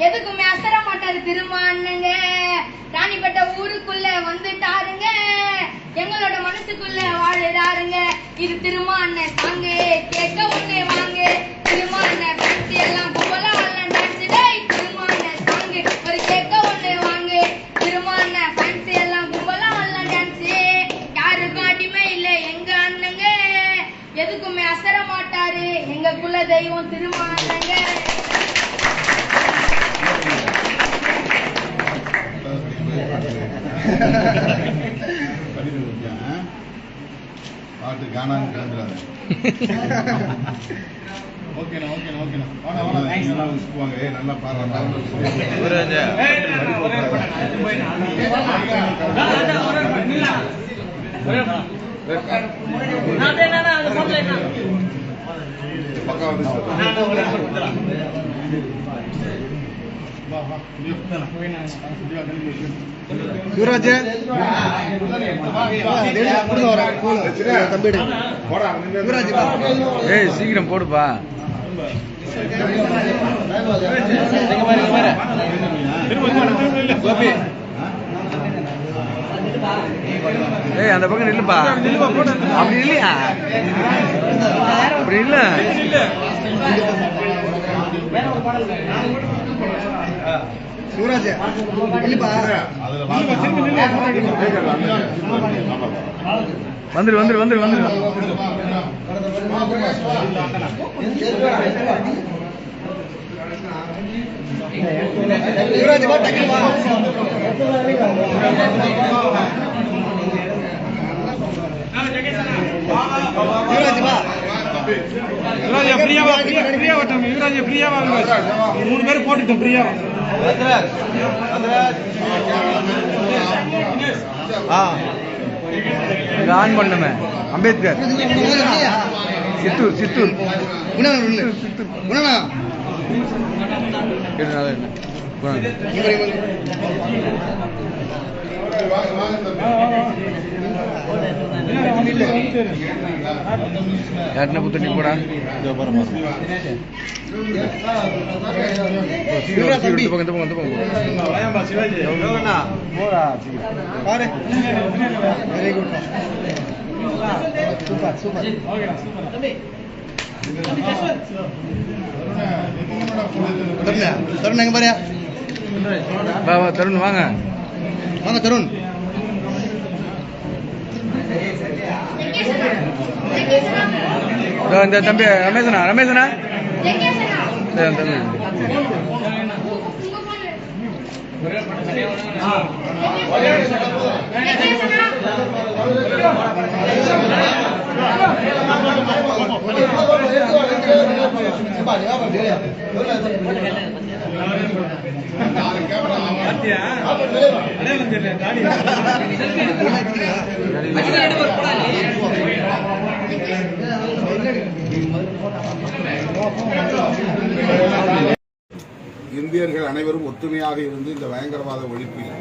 எதுக்குமே அசர மாட்டாரு திருமானுங்க. ராணிப்பட்ட ஊருக்குள்ள வந்துட்டாருங்க, எங்களோட மனசுக்குள்ள வாழுறாருங்க. இது திருமான சாங்கு, கேட்க ஒண்ணு வாங்க. திருமான பேசி எல்லாம் கும்பலா டான்ஸ் டேய். திருமான சாங்கு ஒரு கேட்க ஒண்ணு வாங்க. திருமான பேசி எல்லாம் கும்பலா டான்ஸ். யாருக்கும் அடிமை இல்ல எங்க அண்ணங்க, எதுக்குமே அசர மாட்டாரு எங்க குல தெய்வம் திருமானங்க. பாட்டு காணாம கலந்துறாங்க. ஓகேண்ணா ஓகேண்ணா ஓகேண்ணா நல்லா பாடுறாங்க. பக்கா வந்து சீக்கிரம் போடுப்பா. ஏய் அந்த பக்கம் நில்லுப்பா. அப்படி இல்லையா? அப்படி இல்ல. வந்துரு வந்துரு வந்துரு வந்துரு. மூணு பேர் போட்டுட்டோம் பிரியா. ஆன் பண்ணுமே அம்பேத்கர் சித்தூர் சித்தூர் யாருன்னா புத்தண்ணி போடா. தருண் எங்க பாரியா? தருண் வாங்க வாங்க தருண். இந்த தம்பி ரமேசனா ரமேசனா இந்தியர்கள் அனைவரும் ஒற்றுமையாக இருந்து இந்த பயங்கரவாத ஒழிப்பில்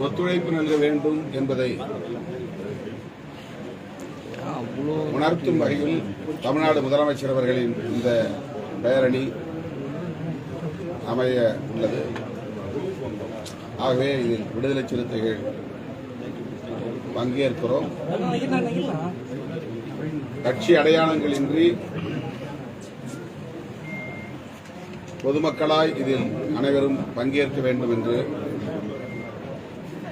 ஒத்துழைப்பு நல்க வேண்டும் என்பதை உணர்த்தும் வகையில் தமிழ்நாடு முதலமைச்சர் அவர்களின் இந்த பேரணி அமைய உள்ளது. ஆகவே இதில் விடுதலை சிறுத்தைகள் பங்கேற்கிறோம். கட்சி அடையாளங்களின்றி பொதுமக்களாய் இதில் அனைவரும் பங்கேற்க வேண்டும் என்று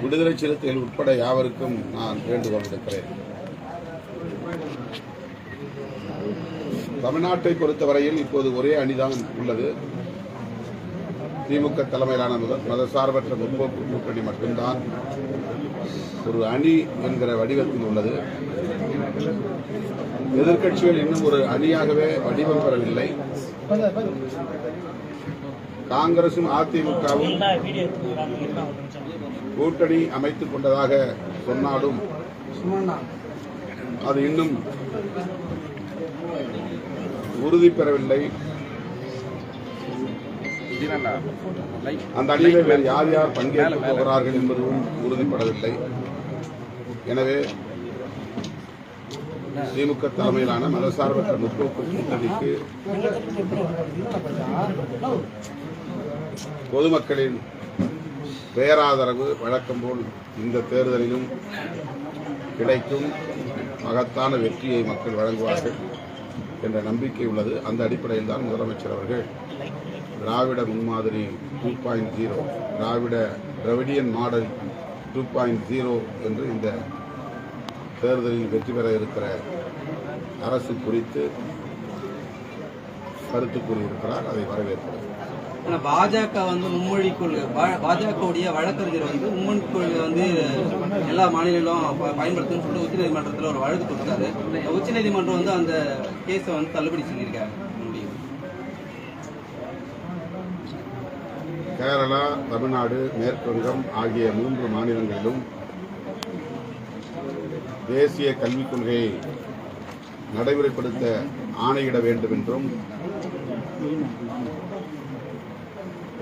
விடுதலை சிறுத்தைகள் உட்பட யாவருக்கும் நான் வேண்டுகோள் விடுக்கிறேன். தமிழ்நாட்டை பொறுத்தவரையில் இப்போது ஒரே அணிதான் உள்ளது. திமுக தலைமையிலான மதசார்பற்ற முற்போக்கு கூட்டணி மட்டும்தான் ஒரு அணி என்கிற வடிவத்தில் உள்ளது. எதிர்க்கட்சிகள் இன்னும் ஒரு அணியாகவே வடிவம் பெறவில்லை. காங்கிரசும் அதிமுகவும் கூட்டணி அமைத்துக் கொண்டதாக சொன்னாலும் அது இன்னும் உறுதி பெறவில்லை. அந்த அணியிலே வேறு யார் யார் பங்கேற்கப் போகிறார்கள் என்பதும் உறுதிப்படவில்லை. எனவே திமுக தலைமையிலான மதசார்பற்ற முற்போக்கு கூட்டணிக்கு பொதுமக்களின் பேராதரவு வழக்கம் போல் இந்த தேர்தலிலும் கிடைக்கும். மகத்தான வெற்றியை மக்கள் வழங்குவார்கள் என்ற நம்பிக்கை உள்ளது. அந்த அடிப்படையில் தான் முதலமைச்சர் அவர்கள் திராவிட முன்மாதிரி 2.0 திராவிடியன் மாடல் 2.0 என்று இந்த தேர்தலில் வெற்றி பெற இருக்கிற அரசு குறித்து கருத்து கூறியிருக்கிறார். அதை வரவேற்கிறார். பாஜக மும்மொழி கொள்கை, பாஜகவுடைய வழக்கறிஞர் மும்மொழி கொள்கை எல்லா மாநிலங்களும் பயன்படுத்துன்னு சொல்லிட்டு உச்சநீதிமன்றத்தில் ஒரு வழக்கு கொடுத்தாரு. உச்சநீதிமன்றம் அந்த கேஸை தள்ளுபடி செஞ்சிருக்காரு. கேரளா, தமிழ்நாடு, மேற்கு வங்கம் ஆகிய 3 மாநிலங்களிலும் தேசிய கல்விக் கொள்கையை நடைமுறைப்படுத்த ஆணையிட வேண்டும் என்றும்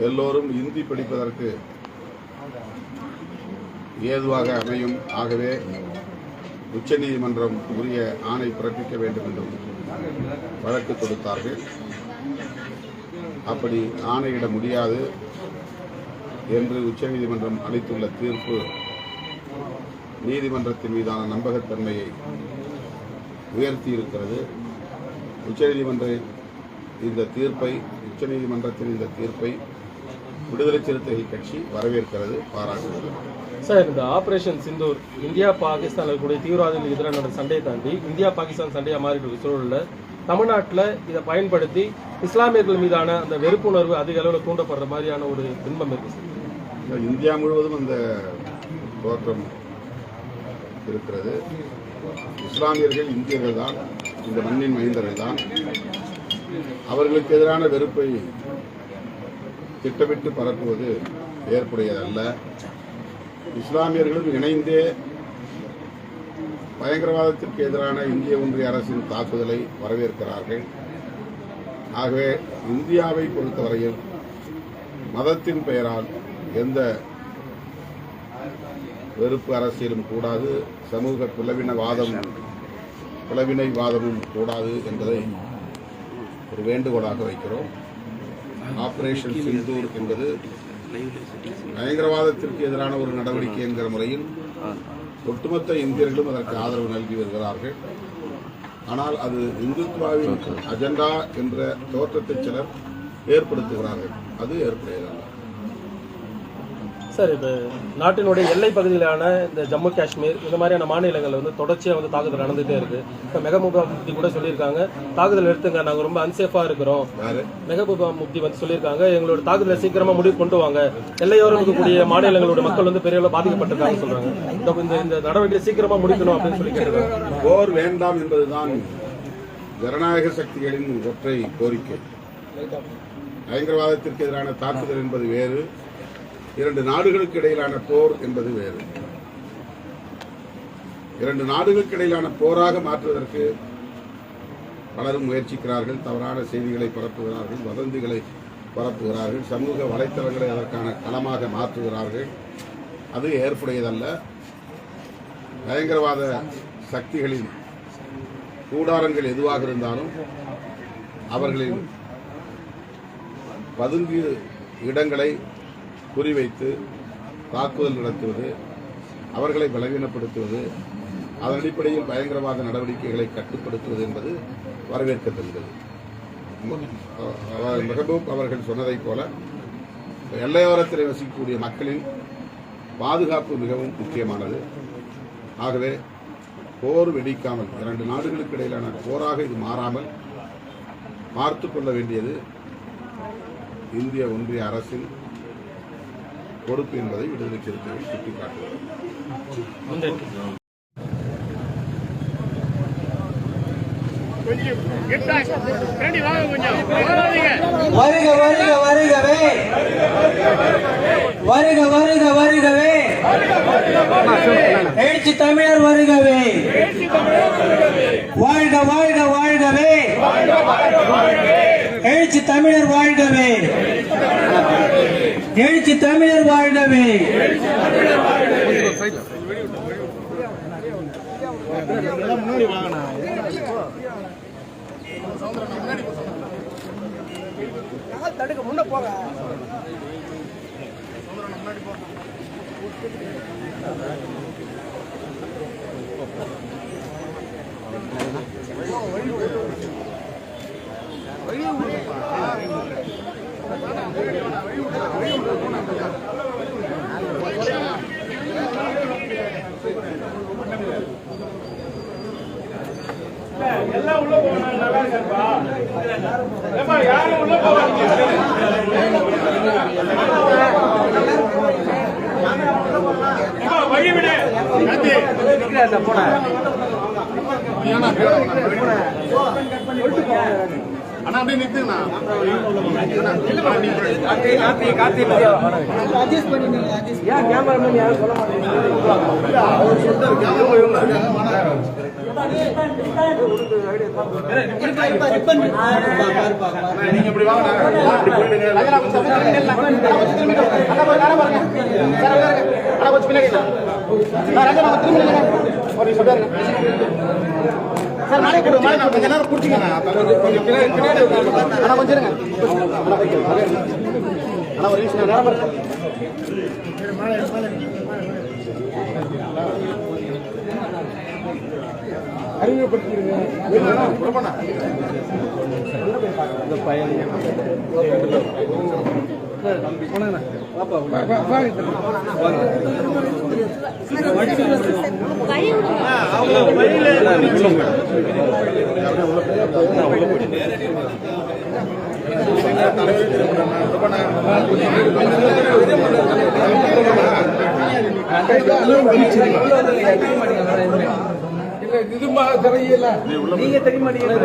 எல்லோரும் இந்தி படிப்பதற்கு ஏதுவாக அமையும். ஆகவே உச்சநீதிமன்றம் உரிய ஆணை பிறப்பிக்க வேண்டும் என்றும் வழக்கு தொடுத்தார்கள். அப்படி ஆணையிட முடியாது என்று உச்சநீதிமன்றம் அளித்துள்ள தீர்ப்பு நீதிமன்றத்தின் மீதான நம்பகத்தன்மையை உயர்த்தியிருக்கிறது. உச்சநீதிமன்றத்தின் இந்த தீர்ப்பை விடுதலை சிறுத்தைகள் கட்சி வரவேற்கிறது, பாராட்டுகிறது. சார், இந்த ஆபரேஷன் சிந்தூர் இந்தியா பாகிஸ்தான் இருக்கக்கூடிய தீவிரவாதிகளுக்கு எதிராக நடந்த சண்டையை தாண்டி இந்தியா பாகிஸ்தான் சண்டையா மாறிட்டு சூழலில் தமிழ்நாட்டில் இதை பயன்படுத்தி இஸ்லாமியர்கள் மீதான அந்த வெறுப்புணர்வு அதிக அளவில் தூண்டப்படுற மாதிரியான ஒரு பின்பம் இருக்கு. இந்தியா முழுவதும் அந்த தோற்றம் இருக்கிறது. இஸ்லாமியர்கள் இந்தியர்கள் தான், இந்த மண்ணின் மைந்தர்கள் தான். அவர்களுக்கு எதிரான வெறுப்பை திட்டமிட்டு பரப்புவது ஏற்புடையதல்ல. இஸ்லாமியர்களும் இணைந்தே பயங்கரவாதத்திற்கு எதிரான இந்திய ஒன்றிய அரசின் தாக்குதலை வரவேற்கிறார்கள். ஆகவே இந்தியாவை பொறுத்தவரையில் மதத்தின் பெயரால் எந்த வெறுப்பு அரசியலும் கூடாது, சமூக பிளவினைவாதமும் கூடாது என்பதை ஒரு வேண்டுகோளாக வைக்கிறோம். ஆபரேஷன் சிந்தூர் என்பது பயங்கரவாதத்திற்கு எதிரான ஒரு நடவடிக்கை என்கிற முறையில் ஒட்டுமொத்த இந்தியர்களும் அதற்கு ஆதரவு நல்கி வருகிறார்கள். ஆனால் அது இந்துத்வாவின் அஜெண்டா என்ற தோற்றத்தை சிலர் ஏற்படுத்துகிறார்கள். அது ஏற்புடையதல்ல. சார், இப்போ நாட்டினுடைய எல்லை பகுதியிலான இந்த ஜம்மு காஷ்மீர் இந்த மாதிரியான மாநிலங்கள் தொடர்ச்சியாக தாக்குதல் நடந்துகிட்டே இருக்கு. இப்போ மெஹபூபா முஃப்தி கூட சொல்லியிருக்காங்க, தாக்குதல் எடுத்துங்க, நாங்கள் ரொம்ப அன்சேஃபாக இருக்கிறோம். மெஹபூபா முஃப்தி சொல்லியிருக்காங்க, எங்களோட தாக்குதலை சீக்கிரமாக முடிவு கொண்டு வாங்க, எல்லையோரம் இருக்கக்கூடிய மாநிலங்களோட மக்கள் பெரிய அளவில் பாதிக்கப்பட்டிருக்காங்க சொல்றாங்க. இந்த நடவடிக்கை சீக்கிரமாக முடிக்கணும் அப்படின்னு சொல்லி கேட்டிருக்காங்க. போர் வேண்டாம் என்பதுதான் ஜனநாயக சக்திகளின் ஒற்றை கோரிக்கை. பயங்கரவாதத்திற்கு எதிரான தாக்குதல் என்பது வேறு, 2 நாடுகளுக்கு இடையிலான போர் என்பது வேறு. 2 நாடுகளுக்கு இடையிலான போராக மாற்றுவதற்கு பலரும் முயற்சிக்கிறார்கள். தவறான செய்திகளை பரப்புகிறார்கள், வதந்திகளை பரப்புகிறார்கள், சமூக வலைத்தளங்களை அதற்கான களமாக மாற்றுகிறார்கள். அது ஏற்புடையதல்ல. பயங்கரவாத சக்திகளின் கூடாரங்கள் எதுவாக இருந்தாலும் அவர்களின் பதுங்கு இடங்களை குறிவைத்து தாக்குதல் நடத்துவது, அவர்களை பலவீனப்படுத்துவது, அதன் அடிப்படையில் பயங்கரவாத நடவடிக்கைகளை கட்டுப்படுத்துவது என்பது வரவேற்கத்தக்கது. மெஹபூப் அவர்கள் சொன்னதைப் போல எல்லையோரத்தில் வசிக்கக்கூடிய மக்களின் பாதுகாப்பு மிகவும் முக்கியமானது. ஆகவே போர் வெடிக்காமல், 2 நாடுகளுக்கு இடையிலான போராக இது மாறாமல் பார்த்துக் கொள்ள வேண்டியது இந்திய ஒன்றிய அரசின் பொறுப்பு என்பதை விடுதலை சிறுத்தைகள் சுட்டிக்காட்டுகிறது. வருக வருக வருகவே, வருக வருக வருகவே, எழுச்சி தமிழர் வருகவே, வாழ்க வாழ்க வாழ்கவே, எழுச்சி தமிழர் வாழ்கவே, எழுச்சி தமிழர் வாழ்கவே. தடுக்க முன்ன போக எல்லாம் உள்ள போனா நல்லா இருக்கப்பா. யாரும் உள்ள போவாங்க. வழி விடு போன அண்ணா அப்படியே நிறுத்துங்கண்ணா. ஏன் கேமராமேன் யாரும் சொல்ல நீங்க இப்படி வாங்க சார். நானே கொஞ்ச நேரம் பிடிச்சிங்கண்ணா. ஆனா கொஞ்சம் இருங்க ஆனா ஒரு நிமிஷம் நேரம் அறிமுகப்படுத்திருங்க. தெரியல நீங்க தெரிய மாட்டீங்க.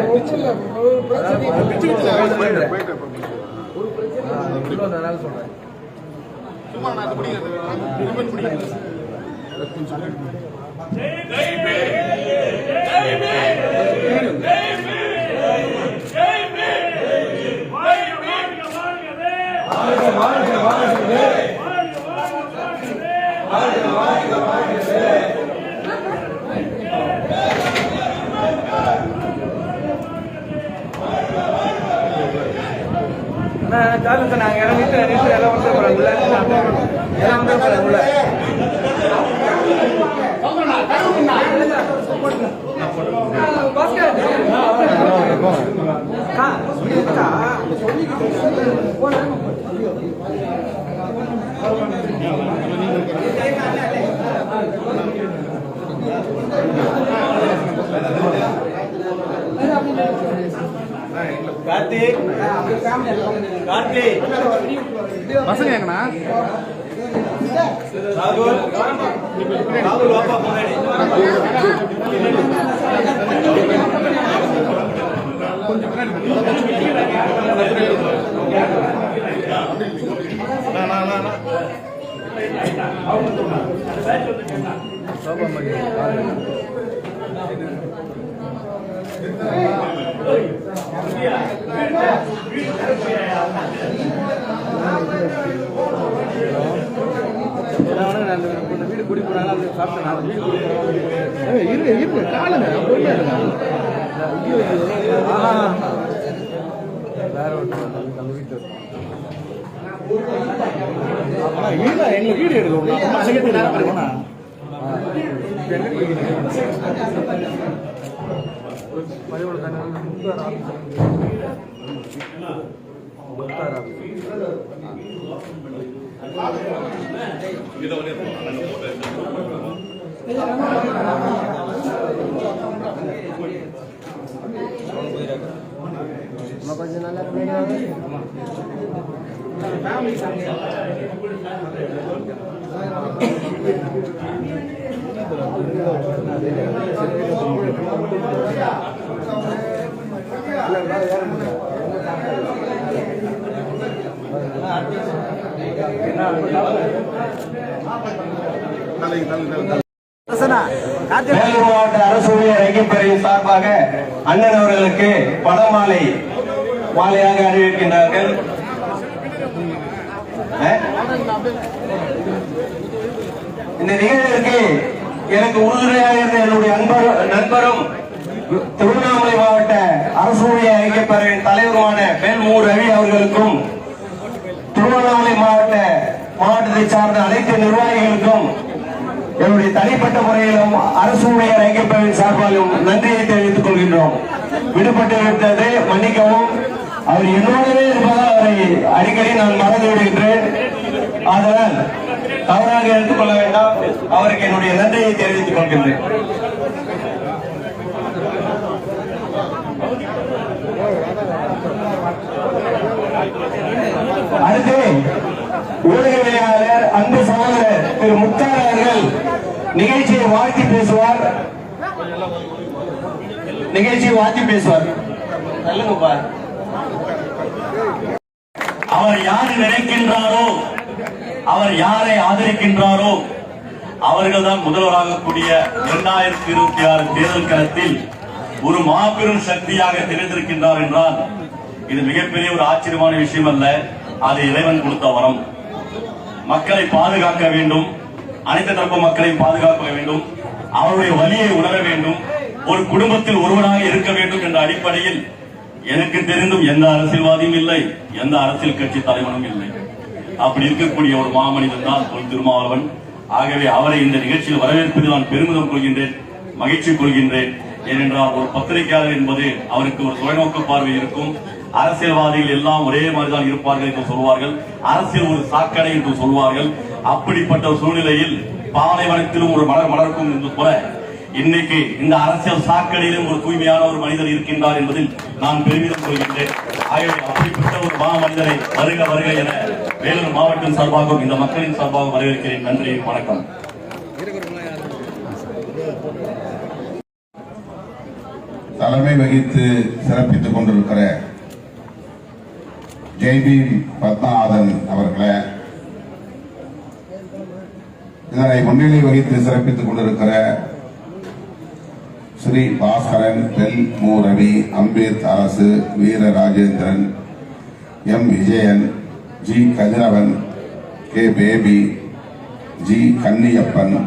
சொல்றேன் சும்மா நான் நாங்க இறங்கிட்டு எல்லாம் வந்து உள்ள எல்லாம் வந்து உள்ள கார்த்திக் கார்த்திக் பசங்க எங்கண்ணா ராகுல் ராகுல் வாப்பா முன்னாடி கொஞ்சம் வீடு குடி போறாங்க அது சாப்பிட்டேன் இருக்கு காலங்க வேற அந்த வீட்டு எங்க வீடு எடுக்கணும் வேலூர் மாவட்ட அரசு ஊழியர் ஐக்கியப்பேரவையின் சார்பாக அண்ணன் அவர்களுக்கு மாலையாக அறிவிக்கின்றார்கள். இந்த நிகழ்விற்கு எனக்கு உறுதுணையாக இருந்த என்னுடைய நண்பரும் திருவண்ணாமலை மாவட்ட அரசு ஊழியர் ஐக்கியப்பேரவையின் தலைவருமான வேல்மூர் ரவி அவர்களுக்கும் திருவண்ணாமலை மாவட்டத்தை சார்ந்த அனைத்து நிர்வாகிகளுக்கும் என்னுடைய தனிப்பட்ட முறையிலும் அரசு ஊழியர் ஐக்கியப்பேரவையின் சார்பாலும் நன்றியை தெரிவித்துக் கொள்கின்றோம். விடுபட்டு விட்டது, மன்னிக்கவும். அவர் என்னோடவே இருப்பதால் அவரை அடிக்கடி நான் மறந்து விடுகின்றேன். அதனால் தவறாக எடுத்துக்கொள்ள வேண்டாம். அவருக்கு என்னுடைய நன்றியை தெரிவித்துக் கொள்கின்றேன். அடுத்து ஊடகவியலாளர் அன்பு சகோதரர் திரு முக்தார் அவர்கள் நிகழ்ச்சியை வாழ்த்தி பேசுவார். நல்லங்கப்பா. அவர் யாரை நினைக்கின்றாரோ, அவர் யாரை ஆதரிக்கின்றாரோ அவர்கள் தான் முதல்வராக கூடிய 2026 தேர்தல் களத்தில் ஒரு மாபெரும் சக்தியாக தெரிந்திருக்கின்றார் என்றால் இது மிகப்பெரிய ஒரு ஆச்சரியமான விஷயம் அல்ல. அது இறைவன் கொடுத்த வரம். மக்களை பாதுகாக்க வேண்டும், அனைத்து தரப்பு மக்களையும் பாதுகாக்க வேண்டும், அவருடைய வலியை உணர வேண்டும், ஒரு குடும்பத்தில் ஒருவராக இருக்க வேண்டும் என்ற அடிப்படையில் எனக்கு தெரிந்தும் எந்த அரசியல்வாதியும் இல்லை, எந்த அரசியல் கட்சி தலைவனும் இல்லை. அப்படி இருக்கக்கூடிய ஒரு மாமனிதன் தான் தொல் திருமாவளவன். ஆகவே அவரை இந்த நிகழ்ச்சியில் வரவேற்பதில் நான் பெருமிதம் கொள்கின்றேன், மகிழ்ச்சி கொள்கின்றேன். ஏனென்றால் ஒரு பத்திரிகையாளர் என்பது அவருக்கு ஒரு தொலைநோக்கு பார்வை இருக்கும். அரசியல்வாதிகள் எல்லாம் ஒரே மாதிரிதான் இருப்பார்கள் என்று சொல்வார்கள், அரசியல் ஒரு சாக்கடை என்று சொல்வார்கள். அப்படிப்பட்ட சூழ்நிலையில் பாலைவனத்திலும் ஒரு மலர் மலர்க்கும் என்று போல இன்னைக்கு இந்த அரசியல் சாக்கடையிலும் ஒரு தூய்மையான ஒரு மனிதர் இருக்கின்றார் என்பதில் நான் பெருமிதம் கொள்கின்றேன். ஆகவே அப்படிப்பட்ட ஒரு மனிதரை வருக வருக என வேலூர் மாவட்டம் சார்பாகவும் இந்த மக்களின் சார்பாகவும் வரவேற்கிறேன். நன்றி, வணக்கம். தலைமை வகித்து சிறப்பித்துக் கொண்டிருக்கிற ஜெய்பீம் பத்மநாதன் அவர்களே, இதனை முன்னிலை வகித்து சிறப்பித்துக் கொண்டிருக்கிற Sri Bhaskaran, வெல்மூ Ravi, Ambeth Arasu, Veera Rajendran, M Vijayan, G Kathiravan, K Baby, G Kanniyappan,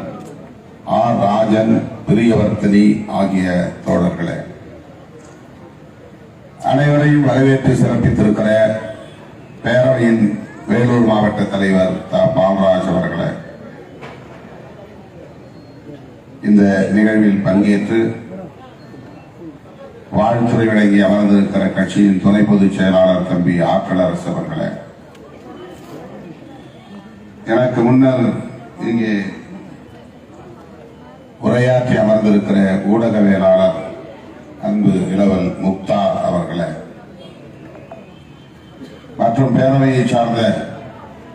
R Rajan, Priyavarthini ஆகிய தோழர்களே, அனைவரையும் வரவேற்று சிறப்பித்திருக்கிற பேரவையின் வேலூர் மாவட்ட தலைவர் த. பால்ராஜ் அவர்களே, இந்த நிகழ்வில் பங்கேற்று வாழ்த்துறை வழங்கி அமர்ந்திருக்கிற கட்சியின் துணை பொதுச் செயலாளர் தம்பி ஆற்றலரசு அவர்களே, எனக்கு முன்னர் இங்கே உரையாற்றி அமர்ந்திருக்கிற ஊடகவியலாளர் அன்பு இளவல் முக்தார் அவர்களே, மற்றும் பேரவையை சார்ந்த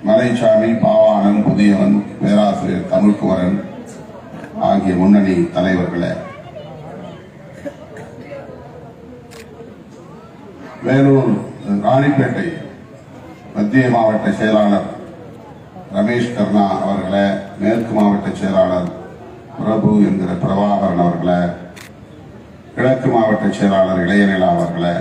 மலைச்சாமி, பாவாணன், புதியவன், பேராசிரியர் தமிழ்குமரன் ஆகிய முன்னணி தலைவர்களே, வேலூர் ராணிப்பேட்டை மத்திய மாவட்ட செயலாளர் ரமேஷ் கர்ணா அவர்களே, மேற்கு மாவட்ட செயலாளர் பிரபு என்கிற பிரபாகரன் அவர்களே, கிழக்கு மாவட்ட செயலாளர் இளையநிலா அவர்களே,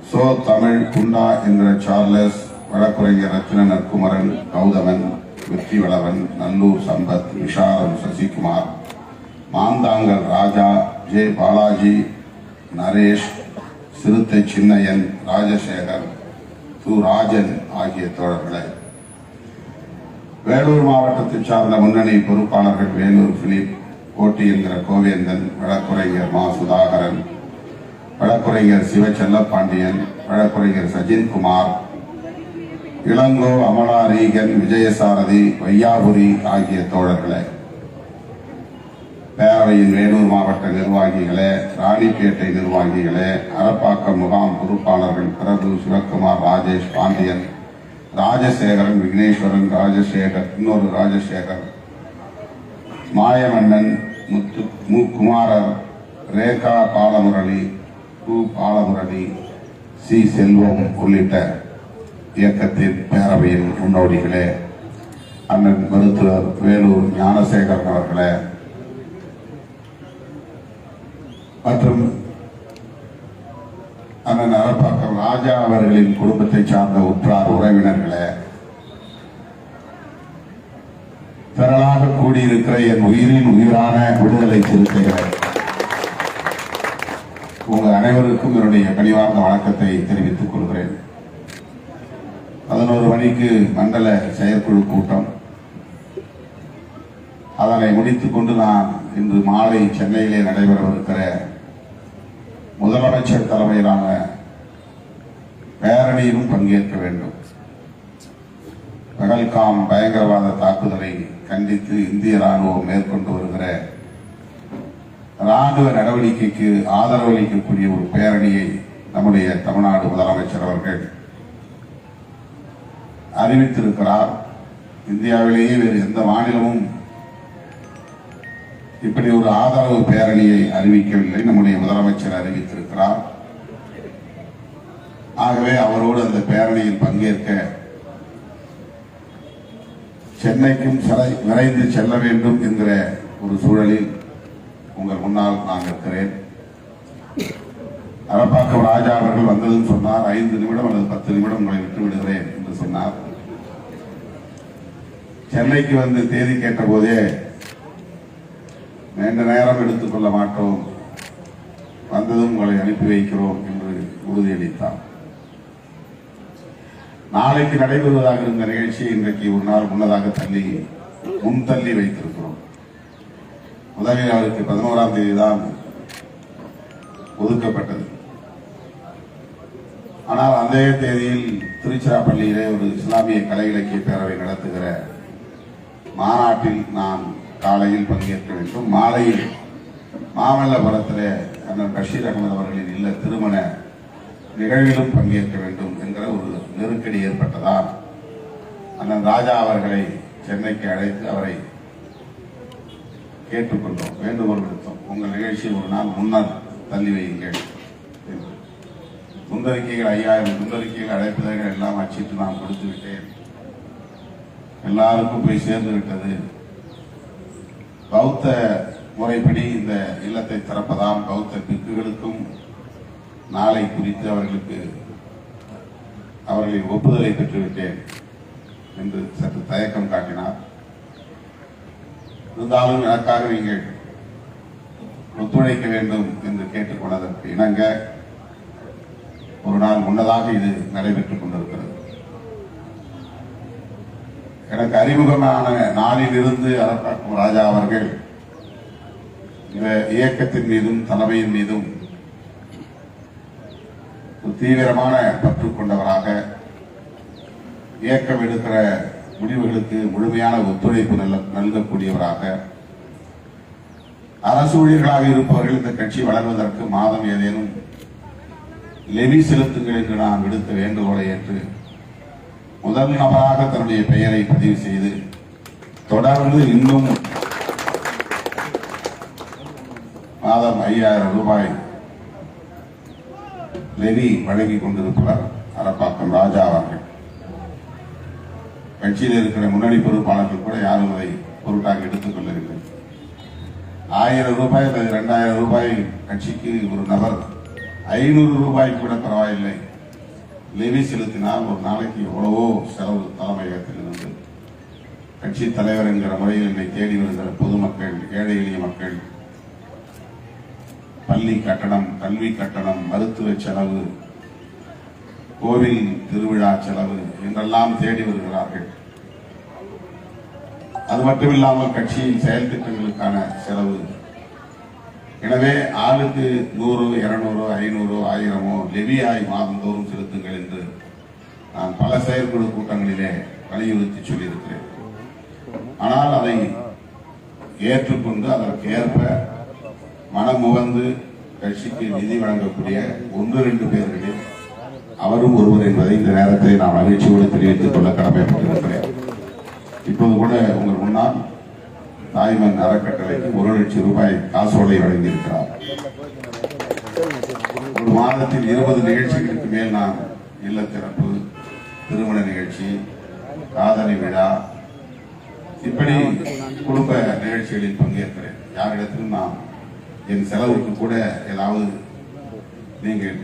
சோ தமிழ் குண்டா என்கிற சார்லஸ், வழக்குரைஞர் ரத்ன நற்குமரன், கௌதமன், வெற்றி வளவன், நல்லூர் சம்பத், விஷாலம் சசிகுமார், மாந்தாங்கல் ராஜா, ஜே பாலாஜி, நரேஷ், சிறுத்தை சின்னையன், ராஜசேகர், து. ராஜன் ஆகிய தோழர்களே, வேலூர் மாவட்டத்தை சார்ந்த முன்னணி பொறுப்பாளர்கள் வேலூர் பிலிப், கோட்டி என்கிற கோவேந்தன், வழக்குரைஞர் மா. சுதாகரன், வழக்குரைஞர் சிவச்செல்லப்பாண்டியன், வழக்குரைஞர் சஜின்குமார், இளங்கோ, அமலா, ரீகன், விஜயசாரதி, வையாபுரி ஆகிய தோழர்களே, பேரவையின் வேலூர் மாவட்ட நிர்வாகிகளே, ராணிப்பேட்டை நிர்வாகிகளே, அரப்பாக்கம் முகாம் பொறுப்பாளர்கள் பிரபு, சிவக்குமார், ராஜேஷ், பாண்டியன், ராஜசேகரன், விக்னேஸ்வரன், ராஜசேகர், இன்னொரு ராஜசேகர், மாயவண்ணன், மு குமாரர், ரேகா பாலமுரளி, கு பாலமுரளி, சி செல்வம் உள்ளிட்ட இயக்கத்தின் பேரவையின் முன்னோடிகளே, அண்ணன் மருத்துவர் வேலூர் ஞானசேகரன் அவர்களே மற்றும் அண்ணன் அரப்பாக்கம் ராஜா அவர்களின் குடும்பத்தை சார்ந்த உற்றார் உறவினர்களே, திரளாக கூடியிருக்கிற என் உயிரின் உயிரான விடுதலை சிறுத்தைகளே, உங்கள் அனைவருக்கும் என்னுடைய கனிவார்ந்த வணக்கத்தை தெரிவித்துக் கொள்கிறேன். 11 மணிக்கு மண்டல செயற்குழு கூட்டம். அதனை முடித்துக் கொண்டு நான் இன்று மாலை சென்னையிலே நடைபெறவிருக்கிற முதலமைச்சர் தலைமையிலான பேரணியிலும் பங்கேற்க வேண்டும். பகல்காம் பயங்கரவாத தாக்குதலை கண்டித்து இந்திய ராணுவம் மேற்கொண்டு வருகிற ராணுவ நடவடிக்கைக்கு ஆதரவு அளிக்கக்கூடிய ஒரு பேரணியை நம்முடைய தமிழ்நாடு முதலமைச்சர் அவர்கள் அறிவித்திருக்கிறார். இந்தியாவிலேயே வேறு எந்த மாநிலமும் இப்படி ஒரு ஆதரவு பேரணியை அறிவிக்கவில்லை. நம்முடைய முதலமைச்சர் அறிவித்திருக்கிறார். ஆகவே அவரோடு அந்த பேரணியில் பங்கேற்க சென்னைக்கும் விரைந்து செல்ல வேண்டும் என்கிற ஒரு சூழலில் உங்கள் முன்னால் நான் இருக்கிறேன். அரப்பாக்கம் ராஜா அவர்கள் வந்ததும் சொன்னார், 5 நிமிடம் அல்லது 10 நிமிடம் உங்களை விட்டு விடுகிறேன் என்று சொன்னார். சென்னைக்கு வந்து தேதி கேட்ட போதே நீண்ட நேரம் எடுத்துக் கொள்ள மாட்டோம், வந்ததும் உங்களை அனுப்பி வைக்கிறோம் என்று உறுதியளித்தார். நாளைக்கு நடைபெறுவதாக இருந்த நிகழ்ச்சியை இன்றைக்கு ஒரு நாள் முன்னதாக முன்தள்ளி வைத்திருக்கிறோம். முதலில் அவருக்கு 11ஆம் தேதி தான் ஒதுக்கப்பட்டது. ஆனால் அதே தேதியில் திருச்சிராப்பள்ளியிலே ஒரு இஸ்லாமிய கலை இலக்கிய பேரவை நடத்துகிற மாநாட்டில் நான் காலையில் பங்கேற்க வேண்டும். மாலையில் மாமல்லபுரத்திலே அண்ணன் பஷீர் அகமது அவர்களின் இல்ல திருமண நிகழ்விலும் பங்கேற்க வேண்டும் என்கிற ஒரு நெருக்கடி ஏற்பட்டதால் அண்ணன் ராஜா அவர்களை சென்னைக்கு அழைத்து அவரை கேட்டுக்கொண்டோம், வேண்டுகோள் விடுத்தோம். உங்கள் நிகழ்ச்சியை ஒரு நாள் முன்னர் தள்ளி வையுங்கள். முன்னறிக்கைகள் 5000 முன்னறிக்கைகள் அழைப்பதர்கள் எல்லாம் அச்சிட்டு நாம் கொடுத்து விட்டேன். எல்லாருக்கும் போய் சேர்ந்து விட்டது. பௌத்த முறைப்படி இந்த இல்லத்தை திறப்பதாம். பௌத்த பிக்குகளுக்கும் நாளை குறித்து அவர்களின் ஒப்புதலை பெற்றுவிட்டேன் என்று சற்று தயக்கம் காட்டினார். இருந்தாலும் எனக்காக நீங்கள் ஒத்துழைக்க வேண்டும் என்று கேட்டுக்கொண்டதற்கு இணங்க ஒரு நாள் முன்னதாக இது நடைபெற்றுக் கொண்டிருக்கிறது. எனக்கு அறிமுகமான நாளிலிருந்து அரப்பாக்கம் ராஜா அவர்கள் இந்த இயக்கத்தின் மீதும் தலைமையின் மீதும் தீவிரமான பற்று கொண்டவராக, இயக்கம் எடுக்கிற முடிவுகளுக்கு முழுமையான ஒத்துழைப்பு நல்கக்கூடியவராக, அரசு ஊழியர்களாக இருப்பவர்கள் இந்த கட்சி வளர்வதற்கு மாதம் ஏதேனும் லெவி செலுத்துங்கள் என்று நான் விடுத்த வேண்டுகோளை ஏற்று முதல் நபராக தன்னுடைய பெயரை பதிவு செய்து தொடர்ந்து இன்னும் மாதம் 5000 ரூபாய் லெவி வழங்கிக் கொண்டிருப்பவர் அரப்பாக்கம் ராஜா அவர்கள். கட்சியில் இருக்கிற முன்னணி பொறுப்பாளர்கள் கூட யாரும் அதை பொருட்டாக எடுத்துக் கொள்ளவில்லை. 1000 ரூபாய் அல்லது 2000 ரூபாய் கட்சிக்கு ஒரு நபர் 500 ரூபாய் கூட பரவாயில்லை லெவி செலுத்தினால் ஒரு நாளைக்கு எவ்வளவோ செலவு தலைமையகத்தில் இருந்து. கட்சி தலைவர் என்கிற முறையில் என்னை தேடி வருகிற பொதுமக்கள், ஏழை எளிய மக்கள், பள்ளி கட்டணம், கல்வி கட்டணம், மருத்துவ செலவு, கோவில் திருவிழா செலவு என்றெல்லாம் தேடி வருகிறார்கள். அது மட்டுமில்லாமல் கட்சியின் செயல் திட்டங்களுக்கான செலவு. எனவே ஆளுக்கு 100, 200, 500, 1000 லெவியாய் மாதந்தோறும் செலுத்துங்கள் என்று நான் பல செயற்குழு கூட்டங்களிலே வலியுறுத்தி சொல்லியிருக்கிறேன். ஆனால் அதை ஏற்றுக்கொண்டு அதற்கு ஏற்ப மனமுவந்து கட்சிக்கு நிதி வழங்கக்கூடிய 1-2 பேர்களில் அவரும் ஒருவர் என்பதை இந்த நேரத்தில் நான் மகிழ்ச்சியோடு தெரிவித்துக் கொள்ள கடமைப்பட்டிருக்கிறேன். இப்போது கூட உங்கள் முன்னால் தாய்மன் அறக்கட்டளைக்கு 1 லட்சம் ரூபாய் காசோலை வழங்கியிருக்கிறார். ஒரு மாதத்தில் 20 நிகழ்ச்சிகளுக்கு மேல் நான் இல்ல திறப்பு, திருமண நிகழ்ச்சி, காதணி விழா, இப்படி குடும்ப நிகழ்ச்சிகளில் பங்கேற்கிறேன். யாரிடத்திலும் நான் என் செலவுக்கு கூட ஏதாவது நீங்கள்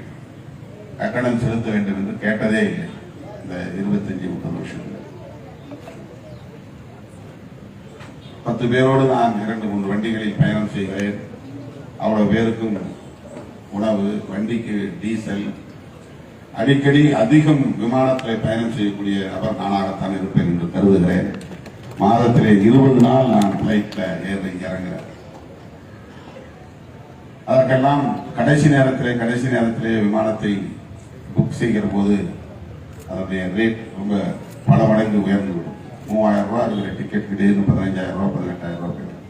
கட்டணம் செலுத்த வேண்டும் என்று கேட்டதே இல்லை. இந்த 25-30 வருஷத்துல 10 பேரோடு நான் 2-3 வண்டிகளில் பயணம் செய்கிறேன். அவ்வளவு பேருக்கும் உணவு, வண்டிக்கு டீசல், அடிக்கடி அதிகம் விமானத்தில் பயணம் செய்யக்கூடிய நபர் நானாகத்தான் இருப்பேன் என்று கருதுகிறேன். மாதத்திலே 20 நாள் நான் பிளைட்ல இறங்குறேன். அதற்கெல்லாம் கடைசி நேரத்திலே விமானத்தை புக் செய்கிற போது அதனுடைய ரேட் ரொம்ப பல மடங்கு உயர்ந்து விடும். 3000 ரூபாய் இருக்கிற டிக்கெட் திடீர்னு 15,000 ரூபாய் 18,000 ரூபாய் போயிடும்.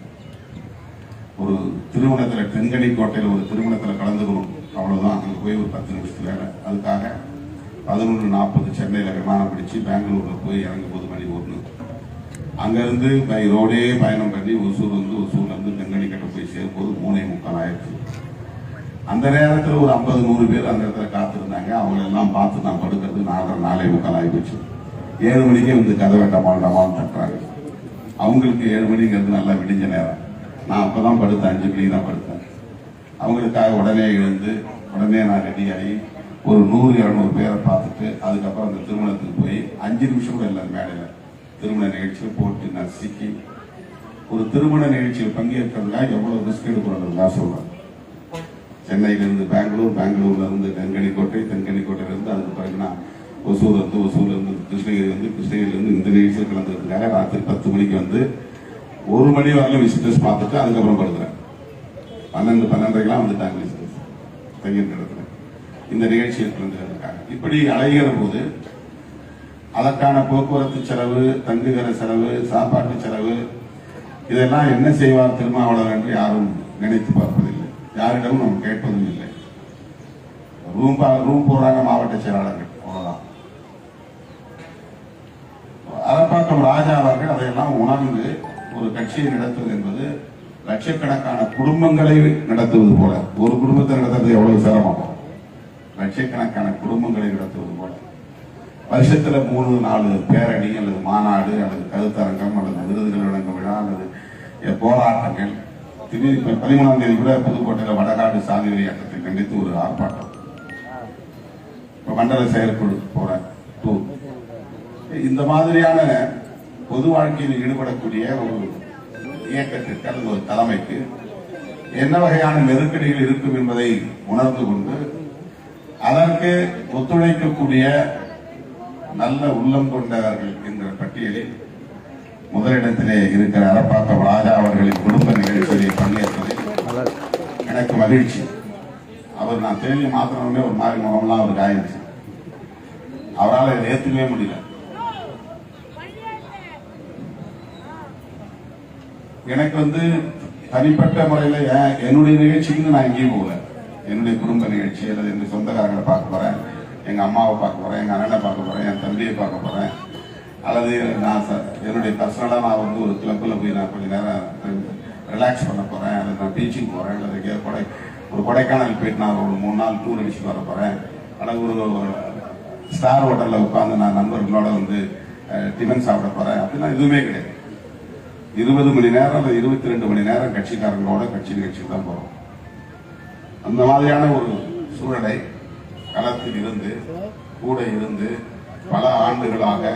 ஒரு திருமணத்தில் தென்கனிக்கோட்டையில் ஒரு திருமணத்தில் கலந்துக்கணும், அவ்வளவுதான். அங்கே போய் ஒரு 10 நிமிஷத்துல வேலை. அதுக்காக 11:40 சென்னையில் விமானம் பிடிச்சு பெங்களூர்ல போய் இறங்கும் போது மணி 1. அங்கிருந்து பை ரோடே பயணம் பண்ணி ஒசூர்ல இருந்து தென்கனிக்கட்டை போய் சேரும்போது 3:45 ஆயிடுச்சு. அந்த நேரத்தில் ஒரு 50-100 பேர் அந்த இடத்துல காத்திருந்தாங்க. அவங்க எல்லாம் பார்த்து நான் படுக்கிறது 4:45 ஆகிப்போச்சு. 7 மணிக்கே வந்து கதவை டமால் தட்டுறாங்க. அவங்களுக்கு 7 மணிங்கிறது நல்லா விடிஞ்ச நேரம். நான் அப்பதான் படுத்தேன், 5 மணிக்கு தான் படுத்தேன். அவங்களுக்காக உடனே எழுந்து உடனே நான் ரெடி ஆகி ஒரு 100-200 பேரை பார்த்துட்டு அதுக்கப்புறம் அந்த திருமணத்துக்கு போய் 5 நிமிஷம் கூட இல்லை மேடையில் திருமண நிகழ்ச்சியில் போட்டு நசுக்கி ஒரு திருமண நிகழ்ச்சியில் பங்கேற்கிறதுக்காக எவ்வளவு ரிஸ்க் எடுக்கிறோம் சொல்றேன். சென்னையிலிருந்து பெங்களூர்ல இருந்து தென்கனிக்கோட்டையிலிருந்து அதுக்கு பிறகு நான் ஒசூர்ல இருந்து கிருஷ்ணகிரியிலிருந்து இந்த நிகழ்ச்சியில் கலந்துக்கிறதுக்காக ராத்திரி 10 மணிக்கு வந்து 1 மணி வரலாம் விசிட்டர்ஸ் பார்த்துட்டு அதுக்கப்புறம் படுக்கிறேன். 12-12:30 வந்துட்டாங்க விசிட்டர்ஸ் தங்கியிருக்க இடத்துல இந்த நிகழ்ச்சியில் கலந்துக்கிறதுக்காக. இப்படி அலைகிற போது அதற்கான போக்குவரத்து செலவு, தங்குகிற செலவு, சாப்பாட்டு செலவு, இதெல்லாம் என்ன செய்வார் திருமாவளவன் என்று யாரும் நினைத்து பார்ப்பதில்லை. யாரிடமும் நம்ம கேட்பதும் இல்லை. ரூம் போறாங்க மாவட்ட செயலாளர்கள், அவ்வளவுதான். அரப்பாக்கம் ராஜா அவர்கள் அதையெல்லாம் உணர்ந்து ஒரு கட்சியை நடத்துவது என்பது லட்சக்கணக்கான குடும்பங்களை நடத்துவது போல. ஒரு குடும்பத்தை நடத்துறது எவ்வளவு சிரமம். லட்சக்கணக்கான குடும்பங்களை நடத்துவது போல வருஷத்துல 3-4 பேரணி அல்லது மாநாடு அல்லது கருத்தரங்கம் அல்லது விருதுகள் வழங்கும் விழா அல்லது போராட்டங்கள். 13ஆம் தேதி கூட புதுக்கோட்டையில் வடகாடு சாதி விளையாட்டத்தை கண்டித்து ஒரு ஆர்ப்பாட்டம். இப்ப மண்டல செயற்குழு போறேன். இந்த மாதிரியான பொது வாழ்க்கையில் ஈடுபடக்கூடிய ஒரு இயக்கத்திற்கு அல்லது ஒரு தலைமைக்கு என்ன வகையான நெருக்கடிகள் இருக்கும் என்பதை உணர்ந்து கொண்டு அதற்கு ஒத்துழைக்கக்கூடிய நல்ல உள்ளம் கொண்டவர்கள் என்ற பட்டியலில் முதலிடத்திலே இருக்கிற அரப்பாக்கம் ராஜா அவர்களின் குடும்ப நிகழ்ச்சியில் பங்கேற்பதில் எனக்கு மகிழ்ச்சி. அவர் நான் தேனியை மாத்திரமே ஒரு மாதிரி முகம்லாம் அவருக்கு ஆயிடுச்சு. அவரால் இதை ஏற்றுக்கவே முடியல. எனக்கு தனிப்பட்ட முறையில் என்னுடைய நிகழ்ச்சிக்கு நான் எங்கேயும் போகல. என்னுடைய குடும்ப நிகழ்ச்சி அல்லது என்னுடைய சொந்தக்காரங்களை பார்க்க போறேன், எங்க அம்மாவை பார்க்க போறேன், எங்க அண்ணனை பார்க்க போறேன், என் தம்பியை பார்க்க போறேன், அல்லது நான் என்னுடைய பர்சனலா நான் ஒரு கிளப்ல போய் நான் கொஞ்ச நேரம் ரிலாக்ஸ் பண்ண போறேன், அல்லது நான் டீச்சிங் போறேன், அல்லது ஒரு கொடைக்கானல் போயிட்டு நான் ஒரு 3 நாள் டூர் அடிச்சு வர போறேன், அல்லது ஒரு ஸ்டார் ஹோட்டல்ல உட்காந்து நான் நண்பர்களோட டிஃபன் சாப்பிட போறேன் அப்படின்னா எதுவுமே கிடையாது. 20 மணி நேரம் அல்லது 22 மணி நேரம் கட்சிக்காரங்களோட கட்சி நிகழ்ச்சிக்கு தான் போறோம். அந்த மாதிரியான ஒரு சூழலை களத்தில் இருந்து கூட இருந்து பல ஆண்டுகளாக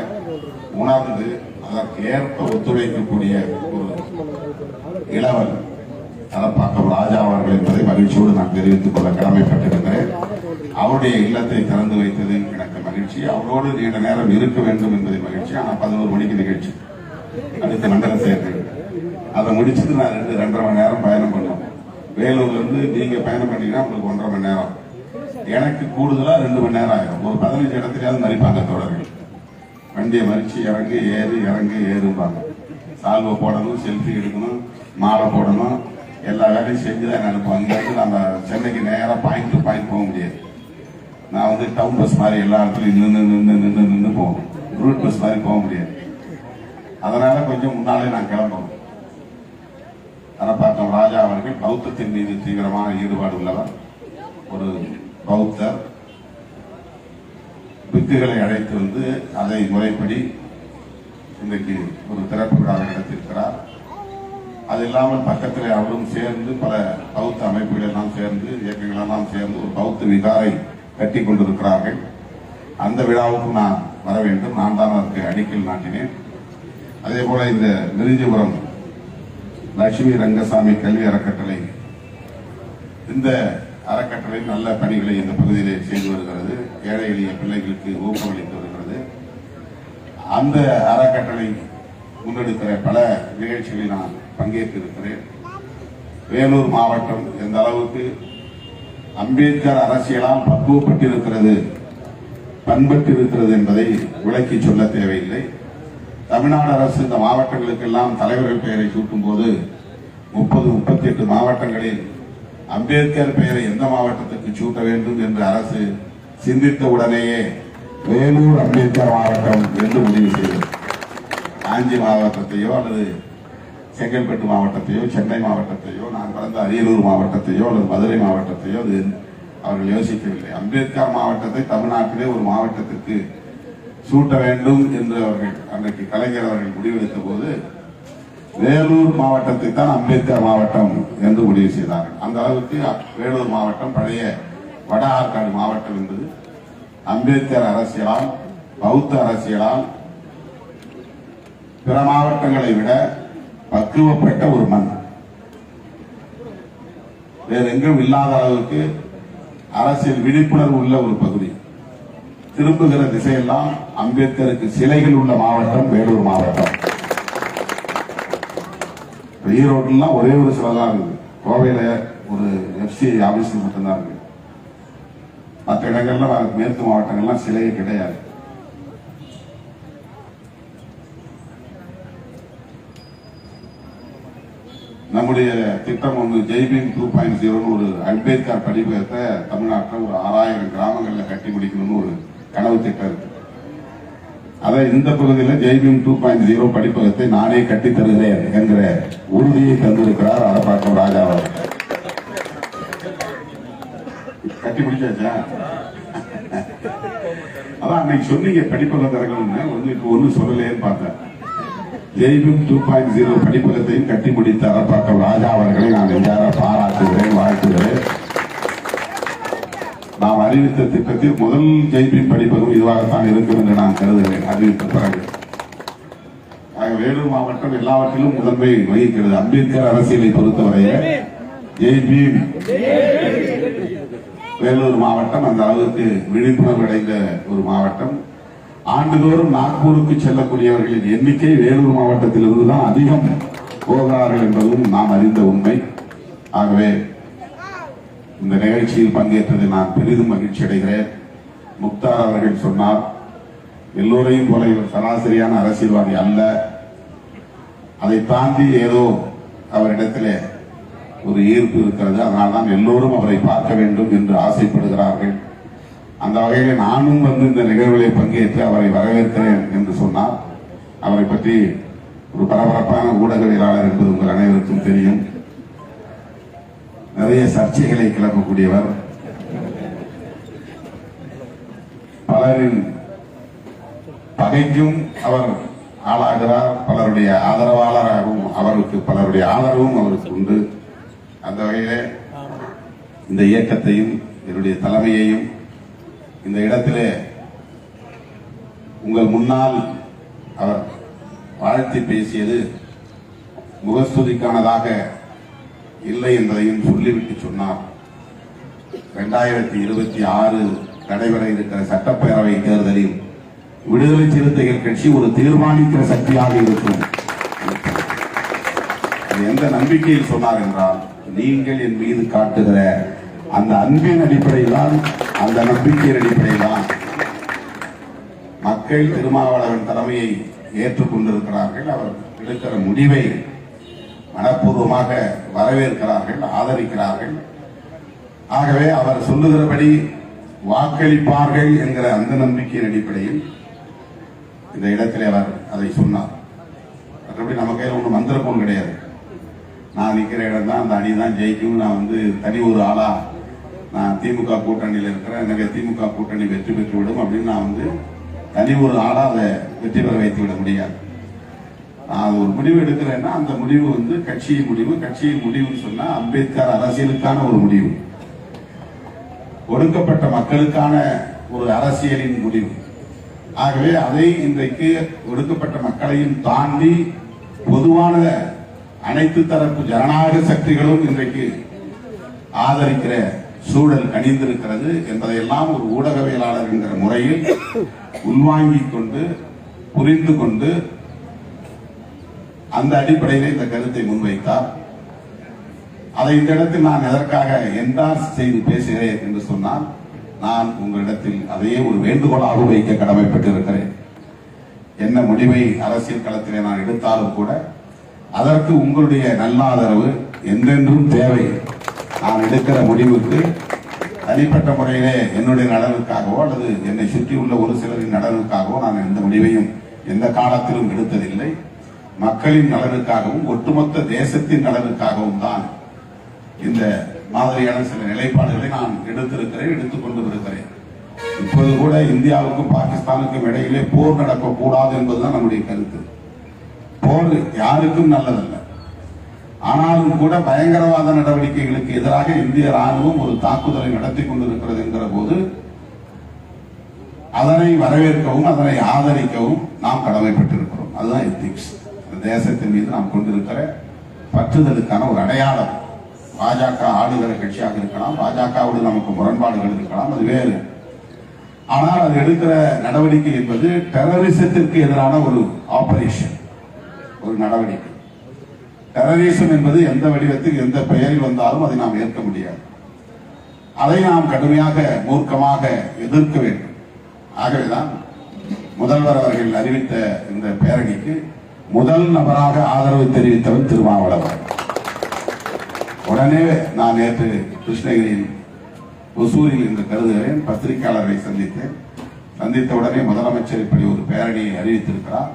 உணர்ந்து அதற்கு ஏற்ப ஒத்துழைக்கக்கூடிய ஒரு இளவல் அரப்பாக்கம் ராஜா அவர்கள் என்பதை மகிழ்ச்சியோடு நான் தெரிவித்துக் கொள்ள கடமைப்பட்டிருக்கிறேன். அவருடைய இல்லத்தை திறந்து வைத்தது எனக்கு மகிழ்ச்சி. அவரோடு நீண்ட நேரம் இருக்க வேண்டும் என்பதை மகிழ்ச்சி. ஆனால் 11 மணிக்கு நிகழ்ச்சி, அடுத்த மண்டல சேர்க்கை. அதை முடிச்சுட்டு நான் 2-2.5 மணி நேரம் பயணம் பண்ணுவோம். வேலூர்ல இருந்து நீங்க பயணம் பண்ணீங்கன்னா உங்களுக்கு 1.5 மணி நேரம், எனக்கு கூடுதலா 2 மணி நேரம் ஆயிரும். ஒரு 15 இடத்துலயாவது மறிப்பாங்க தோழர்கள். வண்டியை மறிச்சு இறங்கு ஏறும்பாங்க. சால்வை போடணும், செல்ஃபி எடுக்கணும், மாலை போடணும், எல்லா வேலையும் செஞ்சு தான் அனுப்புவோம். அங்கேருந்து நம்ம சென்னைக்கு நேராக பாயிண்ட் டு பாயிண்ட் போக முடியாது. நான் வந்து டவுன் பஸ் மாதிரி எல்லா இடத்துலையும் நின்று போகணும். ரூட் பஸ் மாதிரி போக முடியாது. அதனால கொஞ்சம் முன்னாலே நான் கிளம்பணும். அரப்பாக்கம் ராஜா அவர்கள் பௌத்தத்தின் மீது தீவிரமான ஈடுபாடு உள்ளவர். ஒரு பௌத்தர் பிக்குகளை அழைத்து வந்து அதை முறைப்படி இன்றைக்கு ஒரு திறப்பு விழாவை நடத்தியிருக்கிறார். அது இல்லாமல் பக்கத்தில் அவரும் சேர்ந்து பல பௌத்த அமைப்புகள் எல்லாம் சேர்ந்து இயக்கங்கள் எல்லாம் சேர்ந்து ஒரு பௌத்த விகாரை கட்டி கொண்டிருக்கிறார்கள். அந்த விழாவுக்கு நான் வர வேண்டும். நான் தான் அதற்கு அடிக்கல் நாட்டினேன். அதே போல இந்த விருஞ்சிபுரம் லட்சுமி ரங்கசாமி கல்வி அறக்கட்டளை, இந்த அறக்கட்டளை நல்ல பணிகளை இந்த பகுதியிலே செய்து வருகிறது. ஏழை எளிய பிள்ளைகளுக்கு ஊக்கமளித்து வருகிறது. அந்த அறக்கட்டளை முன்னெடுக்கிற பல நிகழ்ச்சிகளில் நான் பங்கேற்றிருக்கிறேன். வேலூர் மாவட்டம் எந்த அளவுக்கு அம்பேத்கர் அரசியலால் பக்குவப்பட்டிருக்கிறது, பண்பட்டிருக்கிறது என்பதை விளக்கி சொல்ல தேவையில்லை. தமிழ்நாடு அரசு இந்த மாவட்டங்களுக்கெல்லாம் தலைவர்கள் பெயரை சூட்டும் போது 30-38 மாவட்டங்களில் அம்பேத்கர் பெயரை எந்த மாவட்டத்துக்கு சூட்ட வேண்டும் என்று அரசு சிந்தித்த உடனேயே வேலூர் அம்பேத்கர் மாவட்டம் என்று முடிவு செய்தது. காஞ்சி மாவட்டத்தையோ அல்லது செங்கல்பட்டு மாவட்டத்தையோ சென்னை மாவட்டத்தையோ நான் பிறந்த அரியலூர் மாவட்டத்தையோ அல்லது மதுரை மாவட்டத்தையோ அது அவர்கள் யோசிக்கவில்லை. அம்பேத்கர் மாவட்டத்தை தமிழ்நாட்டிலே ஒரு மாவட்டத்திற்கு சூட்ட வேண்டும் என்று அவர்கள் அன்றைக்கு கலைஞர் அவர்கள் முடிவெடுத்த போது வேலூர் மாவட்டத்தை தான் அம்பேத்கர் மாவட்டம் என்று முடிவு செய்தார்கள். அந்த அளவுக்கு வேலூர் மாவட்டம் பழைய வட ஆற்காடு மாவட்டம் என்பது அம்பேத்கர் அரசியலால் பௌத்த அரசியலால் பிற மாவட்டங்களை விட பக்குவப்பட்ட ஒரு மண். வேறு எங்கும் இல்லாத அளவுக்கு அரசியல் விழிப்புணர்வு உள்ள ஒரு பகுதி. திரும்புகிற திசையெல்லாம் அம்பேத்கருக்கு சிலைகள் உள்ள மாவட்டம் வேலூர் மாவட்டம். ஈரோடுலாம் ஒரே ஒரு சிலை தான் இருக்குது. கோவையில ஒரு எஃப்சி ஆபீஸ் மட்டும்தான் இருக்கு. மற்ற இடங்கள்ல மேற்கு மாவட்டங்கள்லாம் சிலையே கிடையாது. நம்முடைய திட்டம் ஒன்று ஜெய்பீம் 2.0 ஒரு அம்பேத்கர் படிப்பகத்தை தமிழ்நாட்டில் ஒரு 6000 கிராமங்களில் கட்டி முடிக்கணும்னு ஒரு கனவு திட்டம் இருக்கு. அதை இந்த பகுதியில் ஜெய்பீம் 2.0 படிப்பகத்தை நானே கட்டி தருகிறேன் என்கிற உறுதியை தந்திருக்கிறார் அரப்பாக்கம் ராஜா அவர்கள். கட்டி முடிச்சாச்சா? அதான் அன்னைக்கு சொன்னீங்க படிப்பகம் திறக்கணும்னு, இப்போ ஒன்னும் சொல்லலையேன்னு பார்த்தேன். ஜெய்பீம் 2.0 படிப்பகத்தையும் கட்டி முடித்த அரப்பாக்கம் ராஜா அவர்களை நான் நெஞ்சார பாராட்டுகிறேன், வாழ்த்துகிறேன். நாம் அறிவித்த திட்டத்தில் முதல் ஜெய்பீம் படிப்பகம் இதுவாகத்தான் இருக்கும் என்று நான் கருதுகிறேன். அறிவித்த பிறகு வேலூர் மாவட்டம் எல்லாவற்றிலும் முதன்மை வகிக்கிறது. அம்பேத்கர் அரசியலை பொறுத்தவரையில் ஜெய்பீம் வேலூர் மாவட்டம் அந்த அளவுக்கு விழிப்புணர்வு அடைந்த ஒரு மாவட்டம். ஆண்டுதோறும் நாக்பூருக்கு செல்லக்கூடியவர்களின் எண்ணிக்கை வேலூர் மாவட்டத்தில் இருந்துதான் அதிகம் போகிறார்கள் என்பதும் நாம் அறிந்த உண்மை. ஆகவே இந்த நிகழ்ச்சியில் பங்கேற்றதை நான் பெரிதும் மகிழ்ச்சி அடைகிறேன். முக்தார் அவர்கள் சொன்னார், எல்லோரையும் போல இவர் சராசரியான அரசியல்வாதி அல்ல, அதை தாண்டி ஏதோ அவரிடத்திலே ஒரு ஈர்ப்பு இருக்கிறது, அதனால்தான் எல்லோரும் அவரை பார்க்க வேண்டும் என்று ஆசைப்படுகிறார்கள். அந்த வகையில் நானும் வந்து இந்த நிகழ்வுகளை பங்கேற்று அவரை வரவேற்கிறேன் என்று சொன்னார். அவரை பற்றி ஒரு பரபரப்பான ஊடகவியலாளர் என்பது உங்கள் அனைவருக்கும் தெரியும். நிறைய சர்ச்சைகளை கிளப்பக்கூடியவர், பலரின் பகைக்கும் அவர் ஆளாகிறார், பலருடைய ஆதரவாளராகவும் அவருக்கு பலருடைய ஆதரவும் அவருக்கு உண்டு. அந்த வகையிலே இந்த இயக்கத்தையும் என்னுடைய தலைமையையும் இந்த இடத்திலே உங்கள் முன்னால் அவர் வாழ்த்தி பேசியது முகஸ்துதிக்கானதாக இல்லை என்பதையும் சொல்லிவிட்டு சொன்னார். 2026 நடைபெற இருக்கிற சட்டப்பேரவை தேர்தலில் விடுதலை சிறுத்தைகள் கட்சி ஒரு தீர்மானிக்கிற சக்தியாக இருக்கும். எந்த நம்பிக்கையில் சொன்னார் என்றால், நீங்கள் என் மீது காட்டுகிற அந்த அன்பின் அடிப்படையில் தான், அந்த நம்பிக்கையின் அடிப்படையில் தான் மக்கள் திருமாவளவன் தலைமையை ஏற்றுக்கொண்டிருக்கிறார்கள். அவர் எடுக்கிற முடிவை மனப்பூர்வமாக வரவேற்கிறார்கள், ஆதரிக்கிறார்கள். ஆகவே அவர் சொல்லுகிறபடி வாக்களிப்பார்கள் என்கிற அந்த நம்பிக்கையின் அடிப்படையில் இந்த இடத்திலே அவர் அதை சொன்னார். மற்றபடி நம்ம கையில் ஒன்றும் மந்திரப்பொருள் கிடையாது. நான் நிற்கிற இடம் தான், அந்த அணி தான் ஜெயிக்கும், நான் வந்து தனி ஒரு ஆளா நான் திமுக கூட்டணியில் இருக்கிறேன், எனவே திமுக கூட்டணி வெற்றி பெற்றுவிடும் அப்படின்னு நான் வந்து தனி ஒரு ஆளா அதை வெற்றி பெற வைத்து விட முடியாது. நான் ஒரு முடிவு எடுக்கிறேன்னா அந்த முடிவு வந்து கட்சியின் முடிவு. கட்சியின் முடிவுன்னு சொன்னா அம்பேத்கர் அரசியலுக்கான ஒரு முடிவு, ஒடுக்கப்பட்ட மக்களுக்கான ஒரு அரசியலின் முடிவு. ஆகவே அதை இன்றைக்கு ஒடுக்கப்பட்ட மக்களையும் தாண்டி பொதுவான அனைத்து தரப்பு ஜனநாயக சக்திகளும் இன்றைக்கு ஆதரிக்கிற சூழல் கணிந்திருக்கிறது என்பதையெல்லாம் ஒரு ஊடகவியலாளர் என்கிற முறையில் உள்வாங்கிக் கொண்டு புரிந்து கொண்டு அந்த அடிப்படையில் இந்த கருத்தை முன்வைத்தார். அதை இந்த இடத்தில் நான் எதற்காக என்டார்ஸ் செய்து பேசுகிறேன் என்று சொன்னால், நான் உங்களிடத்தில் அதையே ஒரு வேண்டுகோளாக வைக்க கடமைப்பட்டிருக்கிறேன். என்ன முடிவை அரசியல் களத்திலே நான் எடுத்தாலும் கூட அதற்கு உங்களுடைய நல்ல ஆதரவு என்றென்றும் தேவை. நான் எடுக்கிற முடிவுக்கு தனிப்பட்ட முறையிலே என்னுடைய நலனுக்காகவோ அல்லது என்னை சுற்றியுள்ள ஒரு சிலரின் நலனுக்காகவோ நான் எந்த முடிவையும் எந்த காலத்திலும் எடுத்ததில்லை. மக்களின் நலனுக்காகவும் ஒட்டுமொத்த தேசத்தின் நலனுக்காகவும் தான் இந்த மாதிரியான சில நிலைப்பாடுகளை நான் எடுத்திருக்கிறேன், எடுத்துக் கொண்டு இருக்கிறேன். இப்போது கூட இந்தியாவுக்கும் பாகிஸ்தானுக்கும் இடையிலே போர் நடக்கக்கூடாது என்பதுதான் நம்முடைய கருத்து. போர் யாருக்கும் நல்லதல்ல. ஆனாலும் கூட பயங்கரவாத நடவடிக்கைகளுக்கு எதிராக இந்திய ராணுவம் ஒரு தாக்குதலை நடத்தி கொண்டிருக்கிறது என்கிற போது அதனை வரவேற்கவும் அதனை ஆதரிக்கவும் நாம் கடமைப்பட்டிருக்கிறோம். அதுதான் எத்திக்ஸ். தேசத்தின் மீது நாம் கொண்டிருக்கிற பற்றுதலுக்கான ஒரு அடையாளம். பாஜக ஆளுகிற கட்சியாக இருக்கலாம், பாஜகவோடு நமக்கு முரண்பாடுகள் இருக்கலாம், அது வேறு. ஆனால் அது எடுக்கிற நடவடிக்கை என்பது டெரரிசத்திற்கு எதிரான ஒரு ஆபரேஷன், ஒரு நடவடிக்கை. டெரரிசம் என்பது எந்த வடிவத்தில் எந்த பெயரில் வந்தாலும் அதை நாம் ஏற்க முடியாது. அதை நாம் கடுமையாக மூர்க்கமாக எதிர்க்க வேண்டும். ஆகவேதான் முதல்வர் அவர்கள் அறிவித்த இந்த பேரணிக்கு முதல் நபராக ஆதரவு தெரிவித்தவர் திருமாவளவன். உடனே நான் நேற்று கிருஷ்ணகிரியில் ஒசூரில் என்று கருதுகிறேன் பத்திரிகையாளரை சந்தித்தேன். சந்தித்த உடனே முதலமைச்சர் இப்படி ஒரு பேரணியை அறிவித்திருக்கிறார்,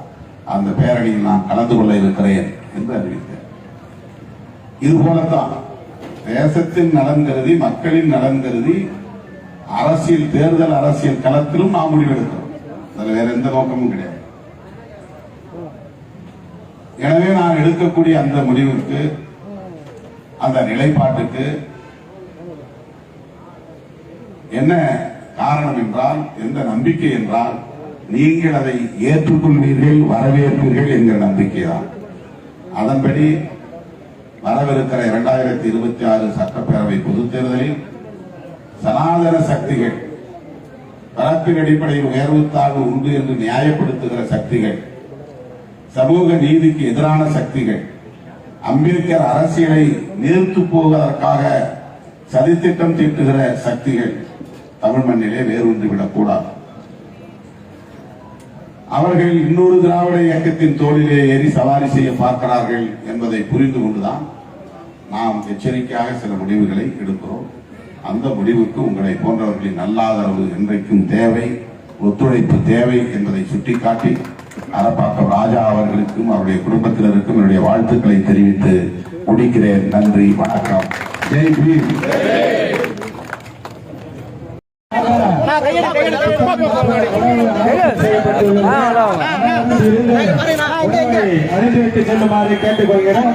அந்த பேரணியில் நான் கலந்து கொள்ள இருக்கிறேன் என்று அறிவித்தேன். இதுபோலத்தான் தேசத்தின் நலன் கருதி, மக்களின் நலன் கருதி அரசியல் தேர்தல் அரசியல் களத்திலும் நாம் முடிவெடுக்கிறோம். அதில் வேற எந்த நோக்கமும் கிடையாது. எனவே நான் எடுக்கக்கூடிய அந்த முடிவுக்கு, அந்த நிலைப்பாட்டுக்கு என்ன காரணம் என்றால், எந்த நம்பிக்கை என்றால், நீங்கள் அதை ஏற்றுக்கொள்வீர்கள், வரவேற்பீர்கள் என்கிற நம்பிக்கை தான். அதன்படி வரவிருக்கிற 2026 சட்டப்பேரவை பொதுத் தேர்தலில் சனாதன சக்திகள், பரப்பின் அடிப்படையில் உயர்வு தாழ்வு உண்டு என்று நியாயப்படுத்துகிற சக்திகள், சமூக நீதிக்கு எதிரான சக்திகள், அம்பேத்கர் அரசியலை நீர்த்து போவதற்காக சதித்திட்டம் தீட்டுகிற சக்திகள் தமிழ் மண்ணிலே வேரூன்றிவிடக் கூடாது. அவர்கள் இன்னொரு திராவிட இயக்கத்தின் தோளிலே ஏறி சவாரி செய்ய பார்க்கிறார்கள் என்பதை புரிந்து கொண்டுதான் நாம் எச்சரிக்கையாக சில முடிவுகளை எடுக்கிறோம். அந்த முடிவுக்கு உங்களை போன்றவர்களின் நல்லாதரவு என்றைக்கும் தேவை, ஒத்துழைப்பு தேவை என்பதை சுட்டிக்காட்டி அரப்பாக்கம் ராஜா அவர்களுக்கும் அவருடைய குடும்பத்தினருக்கும் என்னுடைய வாழ்த்துக்களை தெரிவித்து முடிக்கிறேன். நன்றி, வணக்கம். ஜெய் பீம். அனுப்பிவிட்டு செல்லுமாறு கேட்டுக்கொள்கிறோம்.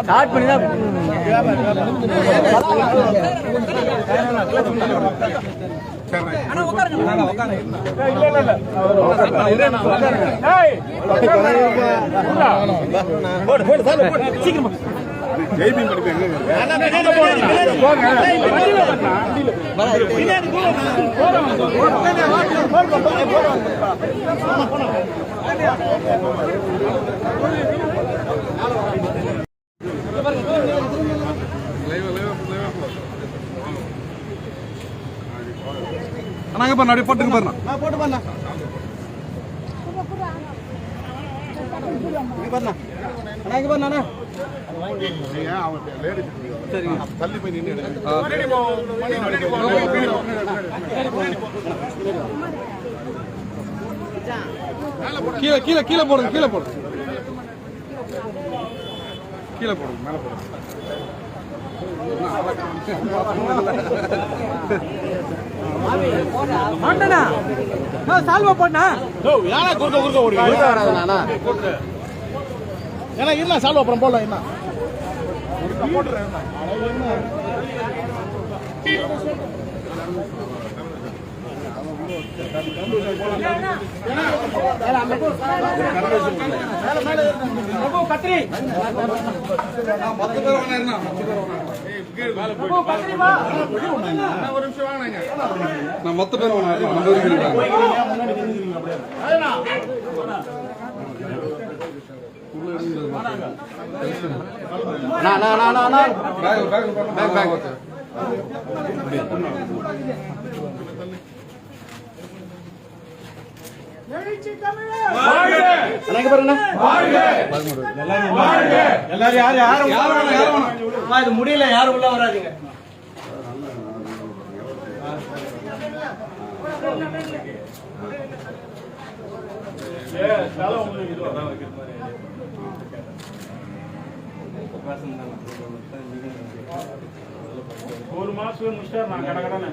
ஸ்டார்ட் பண்ணி தான் சீக்கிரமா நாங்க பாருங்க அப்படியே போட்டுங்க பாருங்க போட்டு பாருங்க இங்க பாருங்க சரிங்க தள்ளி போய் நின்று கீழே கீழே கீழே போடுங்க கீழே போடுங்க கீழே போடுங்க மேலே போடுங்க சால்வா போட்டா யாரா குறுக்க குறுக்க ஓடி ஏன்னா இல்ல சால்வா அப்புறம் போடலாம் என்ன கத்திரி நான் மொத்த பேர் இது முடியல யாரும் உள்ள வராதீங்க ஒரு மாசம் முடிச்சார் நான் கடை தெரியல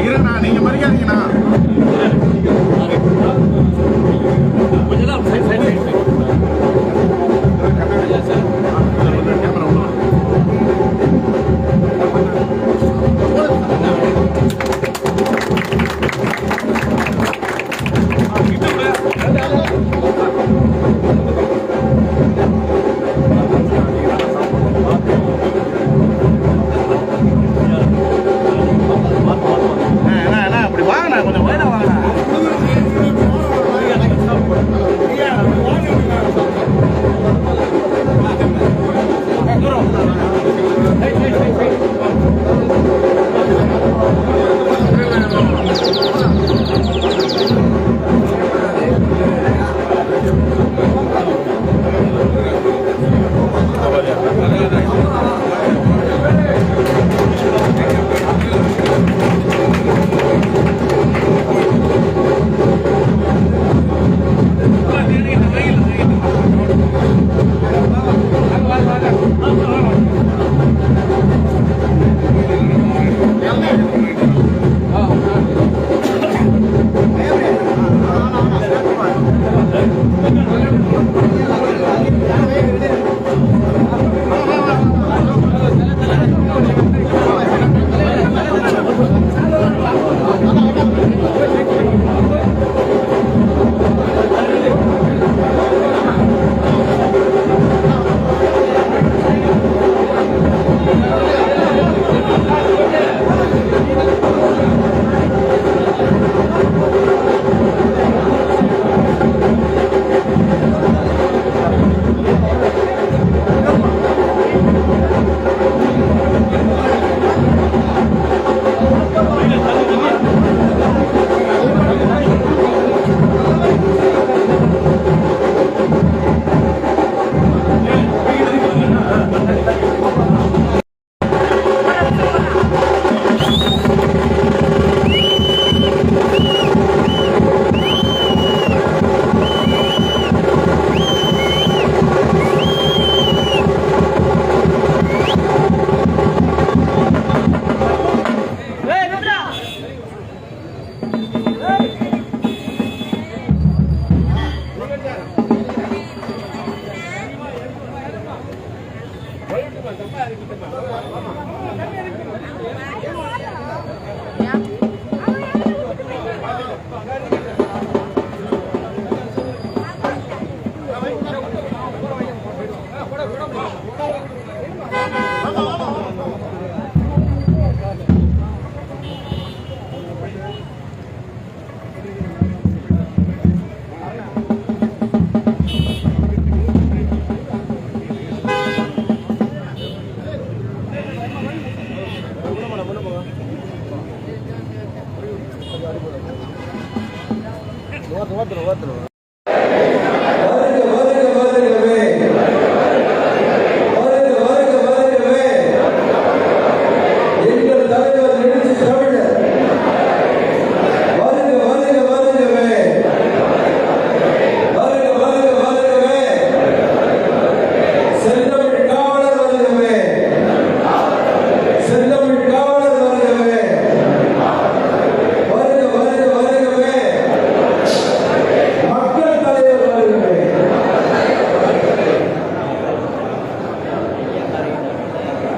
இருண்ணா, நீங்க மறிக்காதீங்கண்ணா. அப்படி வாங்கண்ணா, கொஞ்சம் வயதா வாங்கண்ணா.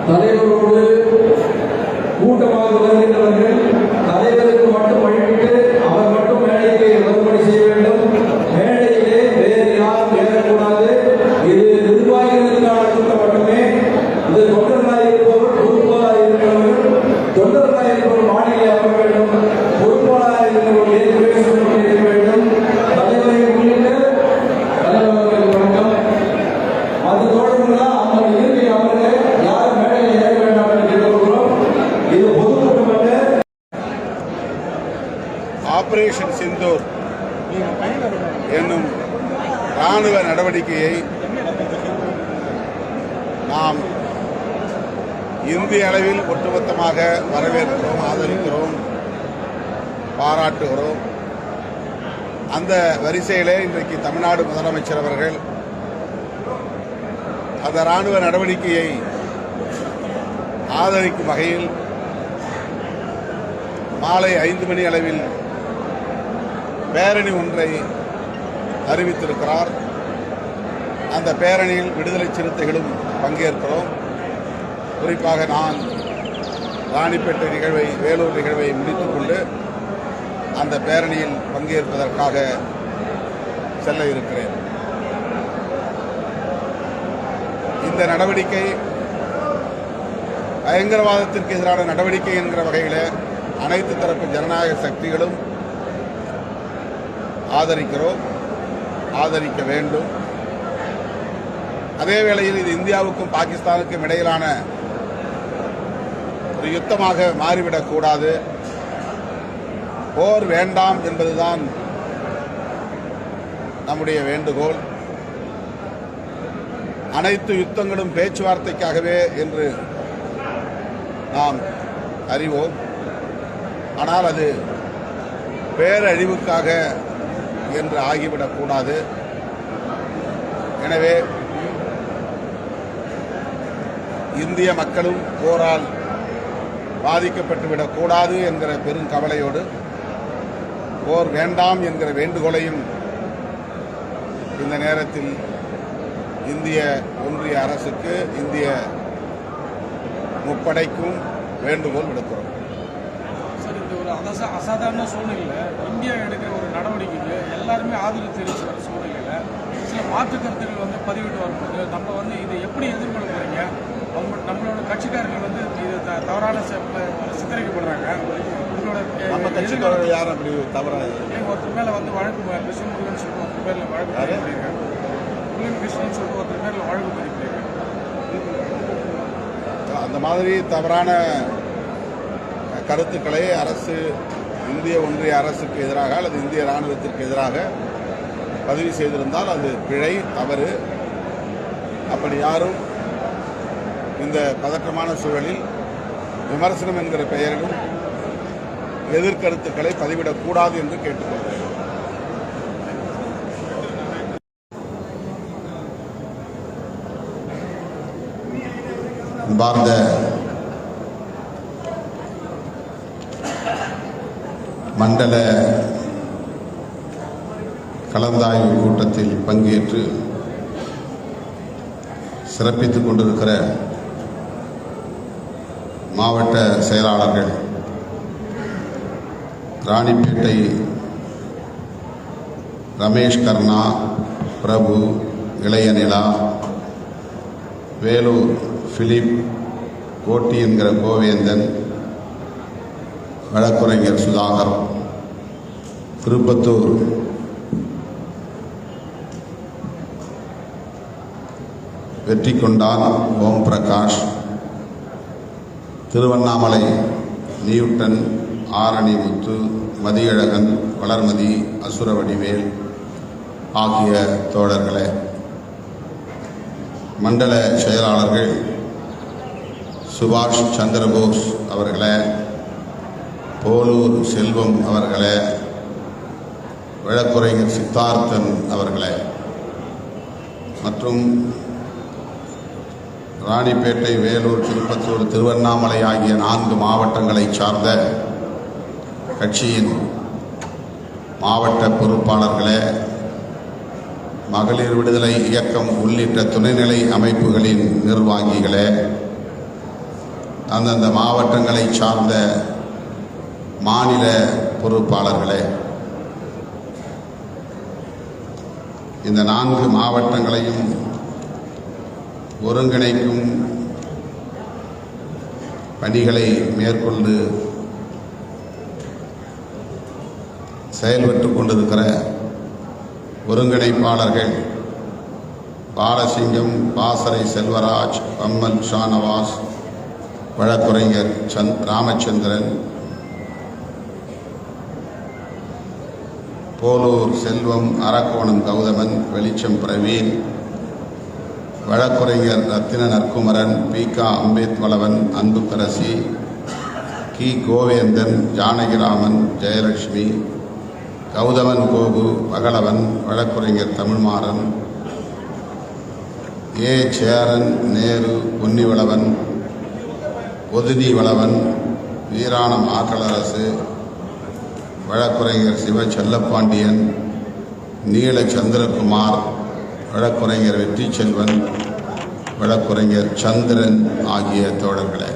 தலைவரோடு கூட்டமாக வருகின்றவர்கள் தலைவருக்கு மட்டும் வழிவிட்டு அவர் மட்டும் மேடைக்கு வரும்படி செய்ய வேண்டும். மேடையிலே வேறு யாரும் ஏறக்கூடாது. இது நிர்வாகிகளுக்கான கூட்டம் மட்டுமே. இது தொண்டர்களாக இருப்பவர், பொறுப்பாளராக இருக்கிறவர்கள், தொண்டர்களாக இருப்பவர் மாநில அமர வேண்டும். பொறுப்பாளராக இருக்கிறவர்கள் ஏற்கனவே சொல்லிக் வேண்டும். தலைவரை உள்ளிட்ட தலைவர்களுக்கு வணக்கம். அது தோழர்களா அவங்க இறுதி அமர்க யாரும் மேடையில் ஏற வேண்டாம் என்று கேட்டுக்கொள்கிறோம். இது பொதுக்கூட்டமல்ல. ஆபரேஷன் சிந்தூர் என்னும் ராணுவ நடவடிக்கையை நாம் இந்திய அளவில் ஒட்டுமொத்தமாக வரவேற்கிறோம், ஆதரிக்கிறோம், பாராட்டுகிறோம். அந்த வரிசையிலே இன்றைக்கு தமிழ்நாடு முதலமைச்சர் அவர்கள் அந்த ராணுவ நடவடிக்கையை ஆதரிக்கும் வகையில் மாலை 5 மணி அளவில் பேரணி ஒன்றை அறிவித்திருக்கிறார். அந்த பேரணியில் விடுதலை சிறுத்தைகளும் பங்கேற்கிறோம். குறிப்பாக நான் ராணிப்பேட்டை நிகழ்வை, வேலூர் நிகழ்வை முடித்துக்கொண்டு அந்த பேரணியில் பங்கேற்பதற்காக செல்ல இருக்கிறேன். இந்த நடவடிக்கை பயங்கரவாதத்திற்கு எதிரான நடவடிக்கை என்கிற வகையில் அனைத்து தரப்பு ஜனநாயக சக்திகளும் ஆதரிக்கிறோம், ஆதரிக்க வேண்டும். அதே வேளையில் இது இந்தியாவுக்கும் பாகிஸ்தானுக்கும் இடையிலான ஒரு யுத்தமாக மாறிவிடக்கூடாது. போர் வேண்டாம் என்பதுதான் நம்முடைய வேண்டுகோள். அனைத்து யுத்தங்களும் பேச்சுவார்த்தைக்காகவே என்று நாம் அறிவோம். ஆனால் அது பேரழிவுக்காக என்று ஆகிவிடக்கூடாது. எனவே இந்திய மக்களும் போரால் பாதிக்கப்பட்டுவிடக்கூடாது என்கிற பெரும் கவலையோடு போர் வேண்டாம் என்கிற வேண்டுகோளையும் இந்த நேரத்தில் இந்திய ஒன்றிய அரசுக்கு, இந்திய முப்படைக்கும் வேண்டுகோள் விடுக்கிறோம். சார், இந்த ஒரு அசாதாரண சூழ்நிலையில் இந்தியா எடுக்கிற ஒரு நடவடிக்கைக்கு எல்லாருமே ஆதரவு தெரிவித்து வர சூழ்நிலையில் சில மாற்று கருத்துக்கள் வந்து பதிவிட்டு வரும்போது நம்ம வந்து இதை எப்படி எதிர்கொள்ள போறீங்க? நம்மளோட கட்சிக்காரர்கள் வந்து இது தவறான சித்தரிக்கப்படுறாங்க. நம்ம கட்சிக்காரர்கள் யாரும் அப்படி தவறாக ஒருத்தர் மேலே வந்து வழக்கு கிருஷ்ணன் முருகன் சொல்லிட்டு ஒருத்தர் பேரில் வழக்கு பதிவு முருகன் கிருஷ்ணன் சொல்லிட்டு ஒருத்தர் பேரில் வழக்கு பதிவு அந்த மாதிரி தவறான கருத்துக்களை அரசு, இந்திய ஒன்றிய அரசுக்கு எதிராக அல்லது இந்திய இராணுவத்திற்கு எதிராக பதிவு செய்திருந்தால் அது பிழை, தவறு. அப்படி யாரும் இந்த பதற்றமான சூழலில் விமர்சனம் என்கிற பெயரிலும் எதிர்கருத்துக்களை பதிவிடக்கூடாது என்று கேட்டுக்கொள்கிறேன். பார்ந்த மண்டல கலந்தாய்வு கூட்டத்தில் பங்கேற்று சிறப்பித்துக் கொண்டிருக்கிற மாவட்ட செயலாளர்கள், ராணிப்பேட்டை ரமேஷ் கர்ணா, பிரபு, இளையநிலா, வேலூர் பிலிப், கோட்டி என்கிற கோவேந்தன், வழக்குரைஞர் சுதாகர், திருப்பத்தூர் வெற்றி கொண்டான் ஓம் பிரகாஷ், திருவண்ணாமலை நியூட்டன், ஆரணி முத்து, மதியழகன், வளர்மதி, அசுரவடிவேல் ஆகிய தோழர்களே, மண்டல செயலாளர்கள் சுபாஷ் சந்திரபோஸ் அவர்களே, போலூர் செல்வம் அவர்களே, வழக்குரைஞர் சித்தார்த்தன் அவர்களே, மற்றும் ராணிப்பேட்டை, வேலூர், திருப்பத்தூர், திருவண்ணாமலை ஆகிய 4 மாவட்டங்களை சார்ந்த கட்சியின் மாவட்ட பொறுப்பாளர்களே, மகளிர் விடுதலை இயக்கம் உள்ளிட்ட துணைநிலை அமைப்புகளின் நிர்வாகிகளே, அந்தந்த மாவட்டங்களை சார்ந்த மாநில பொறுப்பாளர்களே, இந்த 4 மாவட்டங்களையும் ஒருங்கிணைக்கும் பணிகளை மேற்கொண்டு செயல்பட்டுக் கொண்டிருக்கிற ஒருங்கிணைப்பாளர்கள் பாலசிங்கம், பாசறை செல்வராஜ், பம்மல் ஷானவாஸ், வழக்குரைஞர் ராமச்சந்திரன், போலூர் செல்வம், அரக்கோணம் கௌதமன், வெளிச்சம் பிரவீன், வழக்குரைஞர் ரத்தின நற்குமரன், பி.க. அம்பேத்வளவன், அன்புக்கரசி, கி. கோவேந்தன், ஜானகிராமன், ஜெயலட்சுமி, கௌதமன் கோபு, பகலவன், வழக்குரைஞர் தமிழ்மாறன், ஏ. சேரன், நேரு, பொன்னிவளவன், பொதினி வளவன், வீராணம் ஆற்றலரசு, வழக்குரைஞர் சிவ செல்லப்பாண்டியன், நீல சந்திரகுமார், வழக்குரைஞர் வெற்றி செல்வன், வழக்குரைஞர் சந்திரன் ஆகிய தோழர்களே,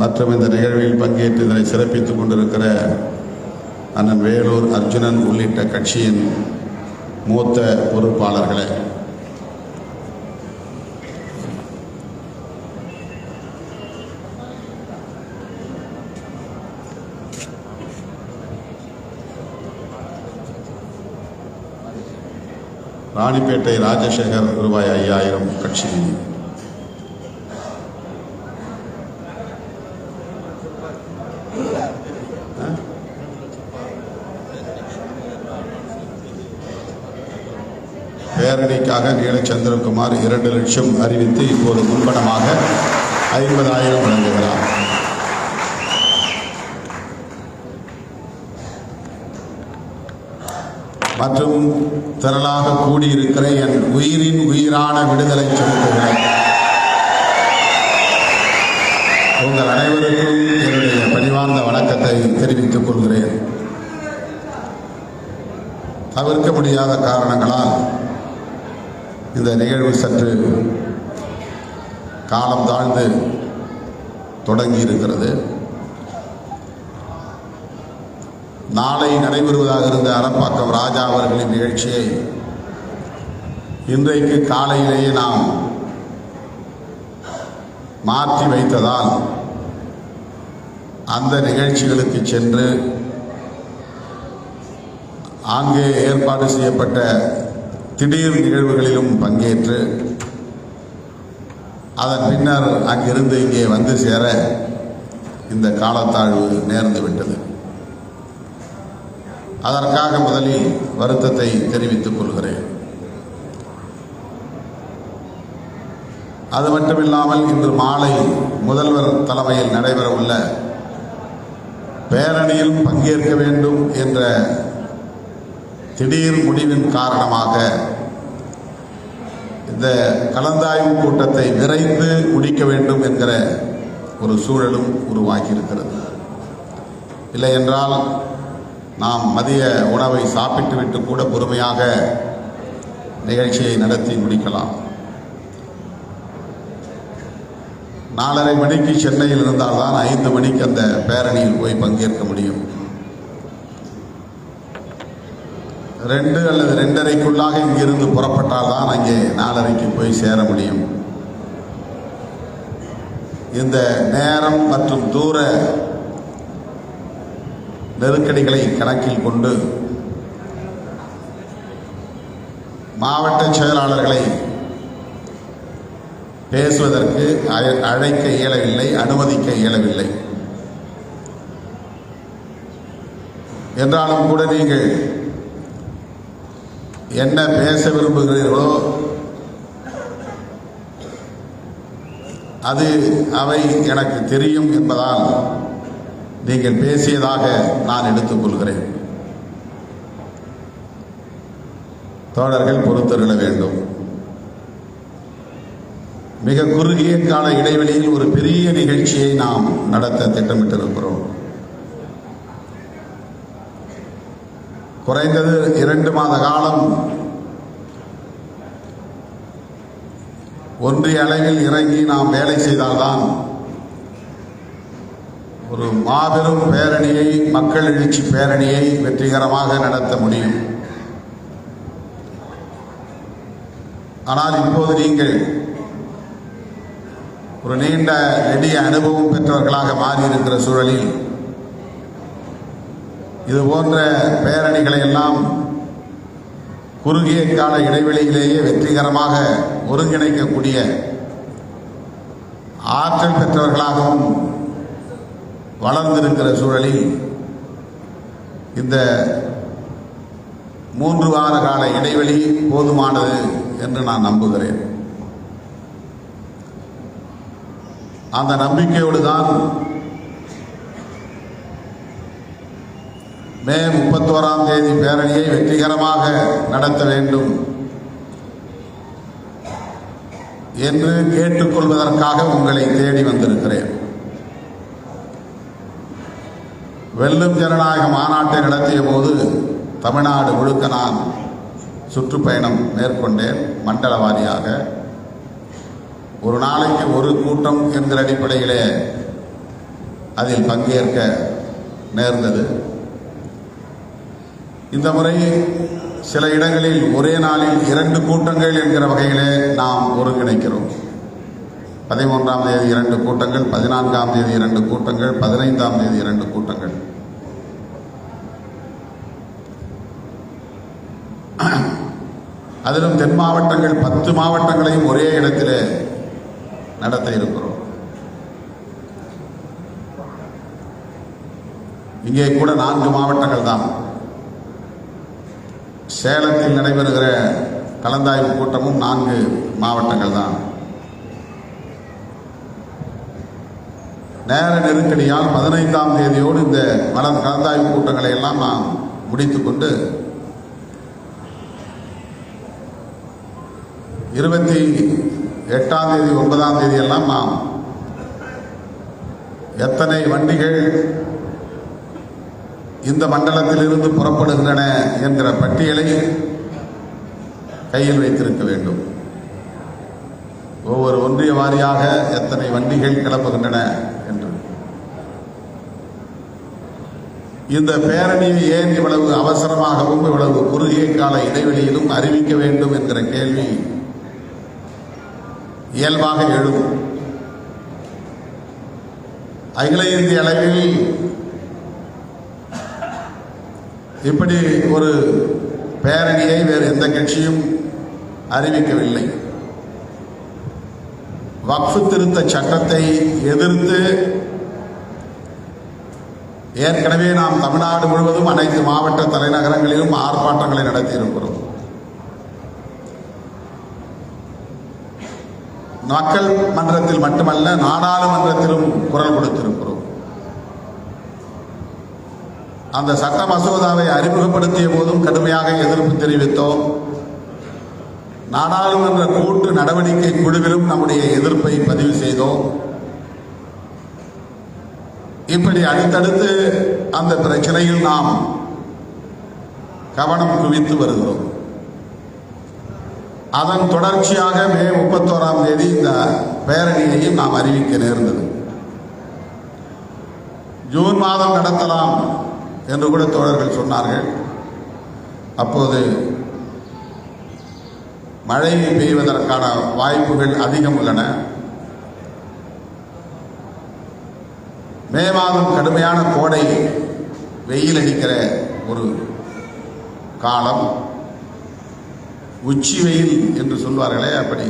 மற்றும் இந்த நிகழ்வில் பங்கேற்று இதனை சிறப்பித்துக் கொண்டிருக்கிற அண்ணன் வேலூர் அர்ஜுனன் உள்ளிட்ட கட்சியின் மூத்த பொறுப்பாளர்களே, ராணிப்பேட்டை ராஜசேகர் ரூபாய் 5000 கட்சி நிதி, பேரணிக்காக நீலச்சந்திரகுமார் 2 லட்சம் அறிவித்து இப்போது முன்பணமாக 50,000 வழங்குகிறார். மற்றும் திரளாக கூடியிருக்கிற என் உயிரின் உயிரான விடுதலை சிறுத்தைகளை உங்கள் அனைவருக்கும் என்னுடைய பணிவார்ந்த வணக்கத்தை தெரிவித்துக் கொள்கிறேன். தவிர்க்க முடியாத காரணங்களால் இந்த நிகழ்வு சற்று காலம் தாழ்ந்து தொடங்கி இருக்கிறது. நாளை நடைபெறுவதாக இருந்த அரப்பாக்கம் ராஜா அவர்களின் நிகழ்ச்சியை இன்றைக்கு காலையிலேயே நாம் மாற்றி வைத்ததால் அந்த நிகழ்ச்சிகளுக்கு சென்று அங்கே ஏற்பாடு செய்யப்பட்ட திடீர் நிகழ்வுகளிலும் பங்கேற்று அதன் பின்னர் அங்கிருந்து இங்கே வந்து சேர இந்த காலத்தாழ்வு நேர்ந்து விட்டது. அதற்காக முதலில் வருத்தத்தை தெரிவித்துக் கொள்கிறேன். அது மட்டுமில்லாமல் இன்று மாலை முதல்வர் தலைமையில் நடைபெறவுள்ள பேரணியில் பங்கேற்க வேண்டும் என்ற திடீர் முடிவின் காரணமாக இந்த கலந்தாய்வு கூட்டத்தை விரைந்து முடிக்க வேண்டும் என்கிற ஒரு சூழலும் உருவாகியிருக்கிறது. இல்லை என்றால் நாம் மதிய உணவை சாப்பிட்டுவிட்டு கூட பொறுமையாக நிகழ்ச்சியை நடத்தி முடிக்கலாம். 4:30 மணிக்கு சென்னையில் இருந்தால்தான் 5 மணிக்கு அந்த பேரணியில் போய் பங்கேற்க முடியும். 2 அல்லது 2:30க்குள்ளாக இங்கிருந்து புறப்பட்டால் தான் அங்கே 4:30க்கு போய் சேர முடியும். இந்த நேரம் மற்றும் தூர நெருக்கடிகளை கணக்கில் கொண்டு மாவட்ட செயலாளர்களை பேசுவதற்கு அழைக்க இயலவில்லை, அனுமதிக்க இயலவில்லை. என்றாலும் கூட நீங்கள் என்ன பேச விரும்புகிறீர்களோ அது அவை எனக்கு தெரியும் என்பதால் நீங்கள் பேசியதாக நான் எடுத்துக்கொள்கிறேன். தோழர்கள் பொறுத்தருள வேண்டும். மிக குறுகிய கால இடைவெளியில் ஒரு பெரிய நிகழ்ச்சியை நாம் நடத்த திட்டமிட்டிருக்கிறோம். குறைந்தது 2 மாத காலம் ஒன்றிய அளவில் இறங்கி நாம் வேலை செய்தால்தான் ஒரு மாபெரும் பேரணியை, மக்கள் எழுச்சி பேரணியை வெற்றிகரமாக நடத்த முடியும். ஆனால் இப்போது நீங்கள் ஒரு நீண்ட நெடிய அனுபவம் பெற்றவர்களாக மாறியிருக்கிற சூழலில் இது போன்ற பேரணிகளை எல்லாம் குறுகிய கால இடைவெளியிலேயே வெற்றிகரமாக ஒருங்கிணைக்கக்கூடிய ஆற்றல் பெற்றவர்களாகவும் வளர்ந்திருக்கிற சூழலில் இந்த 3 வார கால இடைவெளி போதுமானது என்று நான் நம்புகிறேன். அந்த நம்பிக்கையோடு தான் மே 31ஆம் தேதி பேரணியை வெற்றிகரமாக நடத்த வேண்டும் என்று கேட்டுக்கொள்வதற்காக உங்களை தேடி வந்திருக்கிறேன். வெல்லும் ஜனநாயக மாநாட்டை நடத்திய போது தமிழ்நாடு முழுக்க நான் சுற்றுப்பயணம் மேற்கொண்டேன். மண்டல வாரியாக ஒரு நாளைக்கு ஒரு கூட்டம் என்கிற அடிப்படையிலே அதில் பங்கேற்க நேர்ந்தது. இந்த முறை சில இடங்களில் ஒரே நாளில் 2 கூட்டங்கள் என்கிற வகையிலே நாம் ஒருங்கிணைக்கிறோம். 13ஆம் தேதி 2 கூட்டங்கள், 14ஆம் தேதி 2 கூட்டங்கள், 15ஆம் தேதி 2 கூட்டங்கள். அதிலும் தென் மாவட்டங்கள் 10 மாவட்டங்களையும் ஒரே இடத்திலே நடத்த இருக்கிறோம். இங்கே கூட 4 மாவட்டங்கள் தான். சேலத்தில் நடைபெறுகிற கலந்தாய்வு கூட்டமும் 4 மாவட்டங்கள் தான். நேர நெருக்கடியால் 15ஆம் தேதியோடு இந்த கலந்தாய்வு கூட்டங்களை எல்லாம் நாம் முடித்துக்கொண்டு 28ஆம் தேதி 9ஆம் தேதி எல்லாம் நாம் எத்தனை வண்டிகள் இந்த மண்டலத்தில் இருந்து புறப்படுகின்றன என்கிற பட்டியலை கையில் வைத்திருக்க வேண்டும். ஒவ்வொரு ஒன்றிய வாரியாக எத்தனை வண்டிகள் கிளப்புகின்றன என்று. இந்த பேரணியை ஏன் இவ்வளவு அவசரமாகவும் இவ்வளவு குறுகிய கால இடைவெளியிலும் அறிவிக்க வேண்டும் என்கிற கேள்வி இயல்பாக எழும். அகில இந்திய அளவில் இப்படி ஒரு பேரணியை வேறு எந்த கட்சியும் அறிவிக்கவில்லை. வக்ஃப் திருத்த சட்டத்தை எதிர்த்து ஏற்கனவே நாம் தமிழ்நாடு முழுவதும் அனைத்து மாவட்ட தலைநகரங்களிலும் ஆர்ப்பாட்டங்களை நடத்தியிருக்கிறோம். மக்கள் மன்றத்தில் மட்டுமல்ல, நாடாளுமன்றத்திலும் குரல் கொடுத்திருக்கிறோம். அந்த சட்ட மசோதாவை அறிமுகப்படுத்திய போதும் கடுமையாக எதிர்ப்பு தெரிவித்தோம். நாடாளுமன்ற கூட்டு நடவடிக்கை குழுவிலும் நம்முடைய எதிர்ப்பை பதிவு செய்தோம். இப்படி அடுத்தடுத்து அந்த பிரச்சனையில் நாம் கவனம் குவித்து வருகிறோம். அதன் தொடர்ச்சியாக மே 31ஆம் தேதி இந்த பேரணியையும் நாம் அறிவிக்க நேர்ந்தது. ஜூன் மாதம் நடத்தலாம் என்று கூட தோழர்கள் சொன்னார்கள். அப்போது மழை பெய்வதற்கான வாய்ப்புகள் அதிகம் உள்ளன. மே மாதம் கடுமையான கோடை வெயில் அடிக்கிற ஒரு காலம், உச்சி வெயில் என்று சொல்வார்களே, அப்படி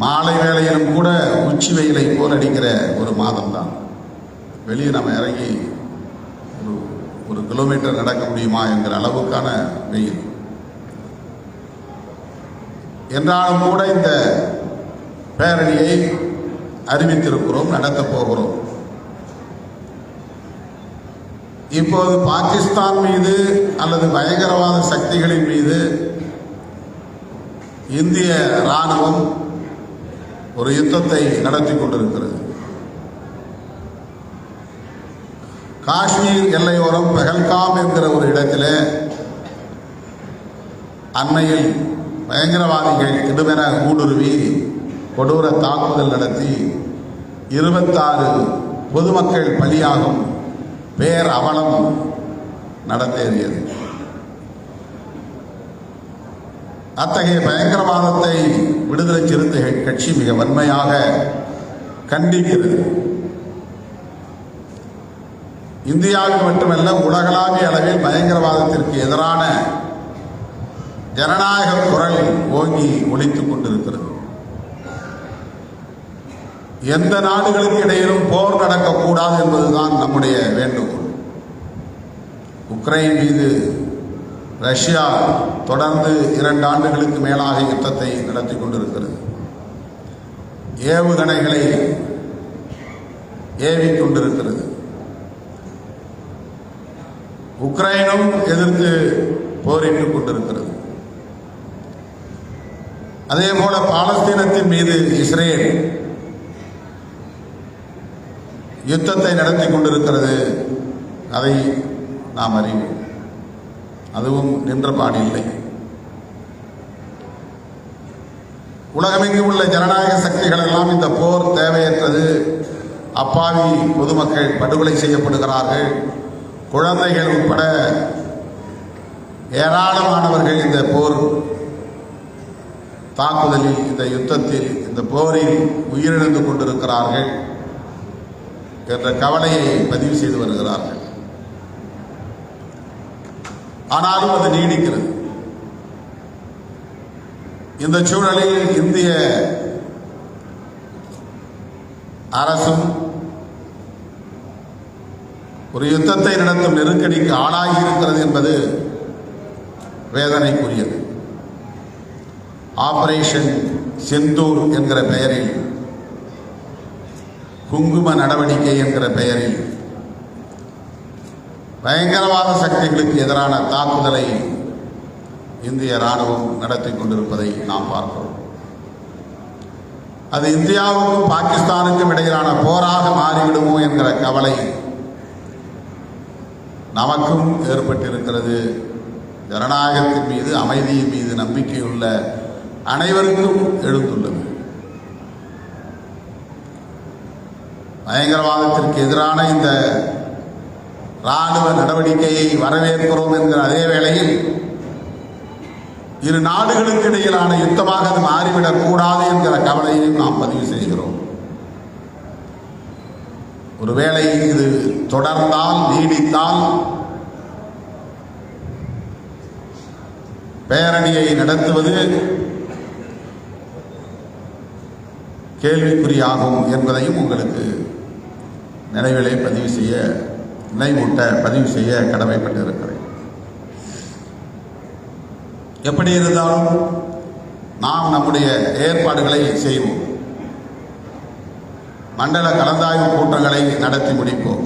மாலை வேளையிலும் கூட உச்சி வெயிலை போல் அடிக்கிற ஒரு மாதம்தான். வெளியே நம்ம இறங்கி ஒரு கிலோமீட்டர் நடக்க முடியுமா என்கிற அளவுக்கான வெயில். என்றாலும் கூட இந்த பேரணியை அறிவித்திருக்கிறோம், நடத்தப் போகிறோம். இப்போது பாகிஸ்தான் மீது அல்லது பயங்கரவாத சக்திகளின் மீது இந்திய ராணுவம் ஒரு யுத்தத்தை நடத்தி கொண்டிருக்கிறது. காஷ்மீர் எல்லையோரம் பெஹல்காம் என்கிற ஒரு இடத்திலே அண்மையில் பயங்கரவாதிகள் திடுமென ஊடுருவி கொடூர தாக்குதல் நடத்தி 26 பொதுமக்கள் பலியாகும் பேர் அவலம் நடத்தேறியது. அத்தகைய பயங்கரவாதத்தை விடுதலை சிறுத்தைகள் கட்சி மிக வன்மையாக கண்டிக்கிறது. இந்தியாவில் மட்டுமல்ல, உலகளாவிய அளவில் பயங்கரவாதத்திற்கு எதிரான ஜனநாயக குரல் ஓங்கி ஒலித்துக் கொண்டிருக்கிறது. எந்த நாடுகளுக்கு இடையிலும் போர் நடக்கக்கூடாது என்பதுதான் நம்முடைய வேண்டுகோள். உக்ரைன் மீது ரஷ்யா தொடர்ந்து 2 ஆண்டுகளுக்கு மேலாக யுத்தத்தை நடத்தி கொண்டிருக்கிறது. ஏவுகணைகளை ஏவிக் கொண்டிருக்கிறது. உக்ரைனும் எதிர்த்து போரிட்டுக் கொண்டிருக்கிறது. அதே போல பாலஸ்தீனத்தின் மீது இஸ்ரேல் யுத்தத்தை நடத்தி கொண்டிருக்கிறது. அதை நாம் அறிவோம். அதுவும் நின்றபாடு இல்லை. உலகமெங்கும் உள்ள ஜனநாயக சக்திகள் எல்லாம் இந்த போர் தேவையற்றது, அப்பாவி பொதுமக்கள் படுகொலை செய்யப்படுகிறார்கள், குழந்தைகள் உட்பட ஏராளமானவர்கள் இந்த போர் தாக்குதலில், இந்த யுத்தத்தில், இந்த போரில் உயிரிழந்து கொண்டிருக்கிறார்கள் என்ற கவலையை பதிவு செய்து வருகிறார்கள். ஆனாலும் அது நீடிக்கிறது. இந்த சூழலில் இந்திய அரசும் ஒரு யுத்தத்தை நடத்தும் நெருக்கடிக்கு ஆளாகி இருக்கிறது என்பது வேதனைக்குரியது. ஆபரேஷன் செந்தூர் என்கிற பெயரில், குங்கும நடவடிக்கை என்கிற பெயரில் பயங்கரவாத சக்திகளுக்கு எதிரான தாக்குதலை இந்திய ராணுவம் நடத்தி கொண்டிருப்பதை நாம் பார்க்கிறோம். அது இந்தியாவுக்கும் பாகிஸ்தானுக்கும் இடையிலான போராக மாறிவிடுமோ என்கிற கவலை நமக்கும் ஏற்பட்டிருக்கிறது. ஜனநாயகத்தின் மீது, அமைதியின் மீது நம்பிக்கையுள்ள அனைவருக்கும் எழுந்துள்ளது. பயங்கரவாதத்திற்கு எதிரான இந்த ராணுவ நடவடிக்கையை வரவேற்கிறோம் என்கிற அதே வேளையில் இரு நாடுகளுக்கு இடையிலான யுத்தமாக அது மாறிவிடக் கூடாது என்கிற கவலையையும் நாம் பதிவு செய்கிறோம். ஒருவேளை இது தொடர்ந்தால், நீடித்தால், பேரணியை நடத்துவது கேள்விக்குறியாகும் என்பதையும் உங்களுக்கு நினைவூட்ட பதிவு செய்ய கடமைப்பட்டிருக்கிறேன். எப்படி இருந்தாலும் நாம் நம்முடைய ஏற்பாடுகளை செய்வோம். மண்டல கலந்தாய்வு கூட்டங்களை நடத்தி முடிப்போம்.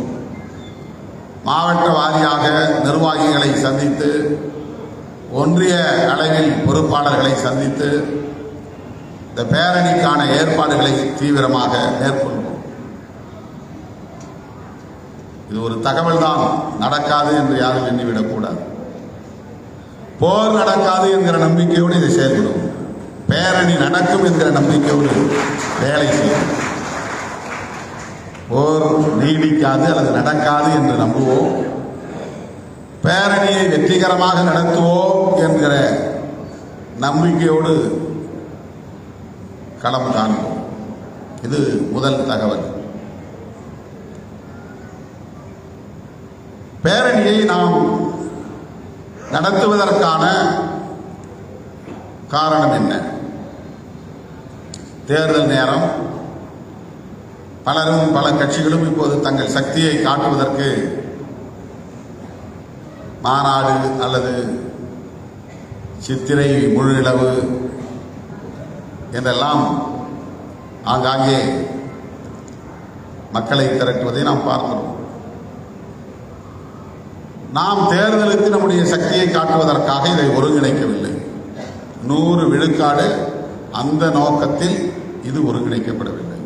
மாவட்ட வாரியாக நிர்வாகிகளை சந்தித்து, ஒன்றிய அளவில் பொறுப்பாளர்களை சந்தித்து இந்த பேரணிக்கான ஏற்பாடுகளை தீவிரமாக மேற்கொள்வோம். இது ஒரு தகவல் தான், நடக்காது என்று யாரும் எண்ணிவிடக்கூடாது. போர் நடக்காது என்கிற நம்பிக்கையோடு இதை செயல்படும். பேரணி நடக்கும் என்கிற நம்பிக்கையோடு வேலை செய்யும். போர் நீடிக்காது அல்லது நடக்காது என்று நம்புவோம். பேரணியை வெற்றிகரமாக நடத்துவோம் என்கிற நம்பிக்கையோடு களம் காண்போம். இது முதல் தகவல். பேரணியை நாம் நடத்துவதற்கான காரணம் என்ன? தேர்தல் நேரம். பலரும், பல கட்சிகளும் இப்போது தங்கள் சக்தியை காட்டுவதற்கு மாநாடு அல்லது சித்திரை முழுநிலவு என்றெல்லாம் ஆங்காங்கே மக்களை திரட்டுவதை நாம் பார்க்கிறோம். நாம் தேர்தலுக்கு நம்முடைய சக்தியை காட்டுவதற்காக இதை ஒருங்கிணைக்கவில்லை. 100 விழுக்காடு அந்த நோக்கத்தில் இது ஒருங்கிணைக்கப்படவில்லை.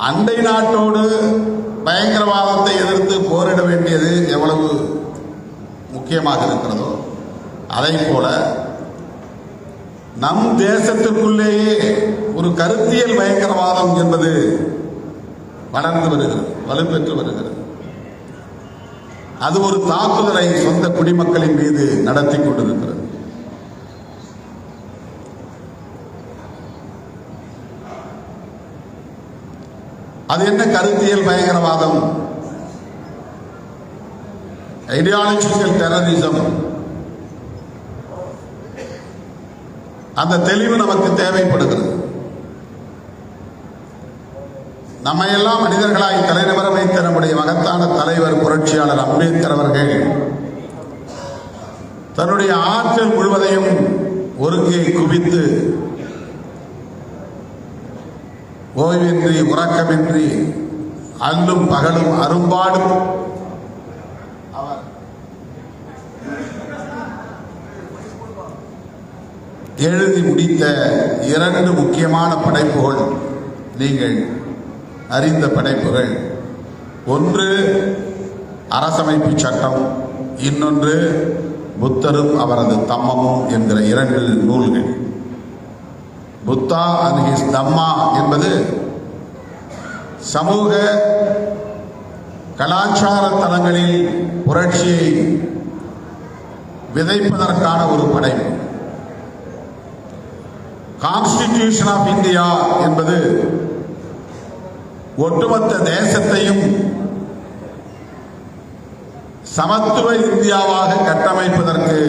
அண்டை நாட்டோடு பயங்கரவாதத்தை எதிர்த்து போரிட வேண்டியது எவ்வளவு முக்கியமாக இருக்கிறதோ, அதை போல நம் தேசத்திற்குள்ளேயே ஒரு கருத்தியல் பயங்கரவாதம் என்பது வளர்ந்து வருகிறது, வலுப்பெற்று வருகிறது. அது ஒரு தாக்குதலை சொந்த குடிமக்களின் மீது நடத்தி கொண்டிருக்கிறது. அது என்ன கருத்தியல் பயங்கரவாதம்? Ideological terrorism. அந்த தெளிவு நமக்கு தேவைப்படுகிறது. நம்மையெல்லாம் மனிதர்களாய் தலைநிமிர வைத்த நம்முடைய மகத்தான தலைவர் புரட்சியாளர் அம்பேத்கர் அவர்கள் தன்னுடைய ஆற்றல் முழுவதையும் ஒருங்கே குவித்து ஓய்வின்றி, உறக்கமின்றி, அல்லும் பகலும் அரும்பாடும் அவர் எழுதி முடித்த 2 முக்கியமான படைப்புகள் நீங்கள் அறிந்த படைப்புகள். ஒன்று அரசமைப்பு சட்டம், இன்னொன்று புத்தரும் அவரது தம்மமும் என்கிற 2 நூல்கள். புத்தா அண்ட் ஹிஸ் தம்மா என்பது சமூக கலாச்சார தளங்களில் புரட்சியை விதைப்பதற்கான ஒரு படைப்பு. கான்ஸ்டிடியூஷன் ஆஃப் இந்தியா என்பது ஒட்டுமொத்த தேசத்தையும் சமத்துவ இந்தியாவாக கட்டமைப்பதற்கு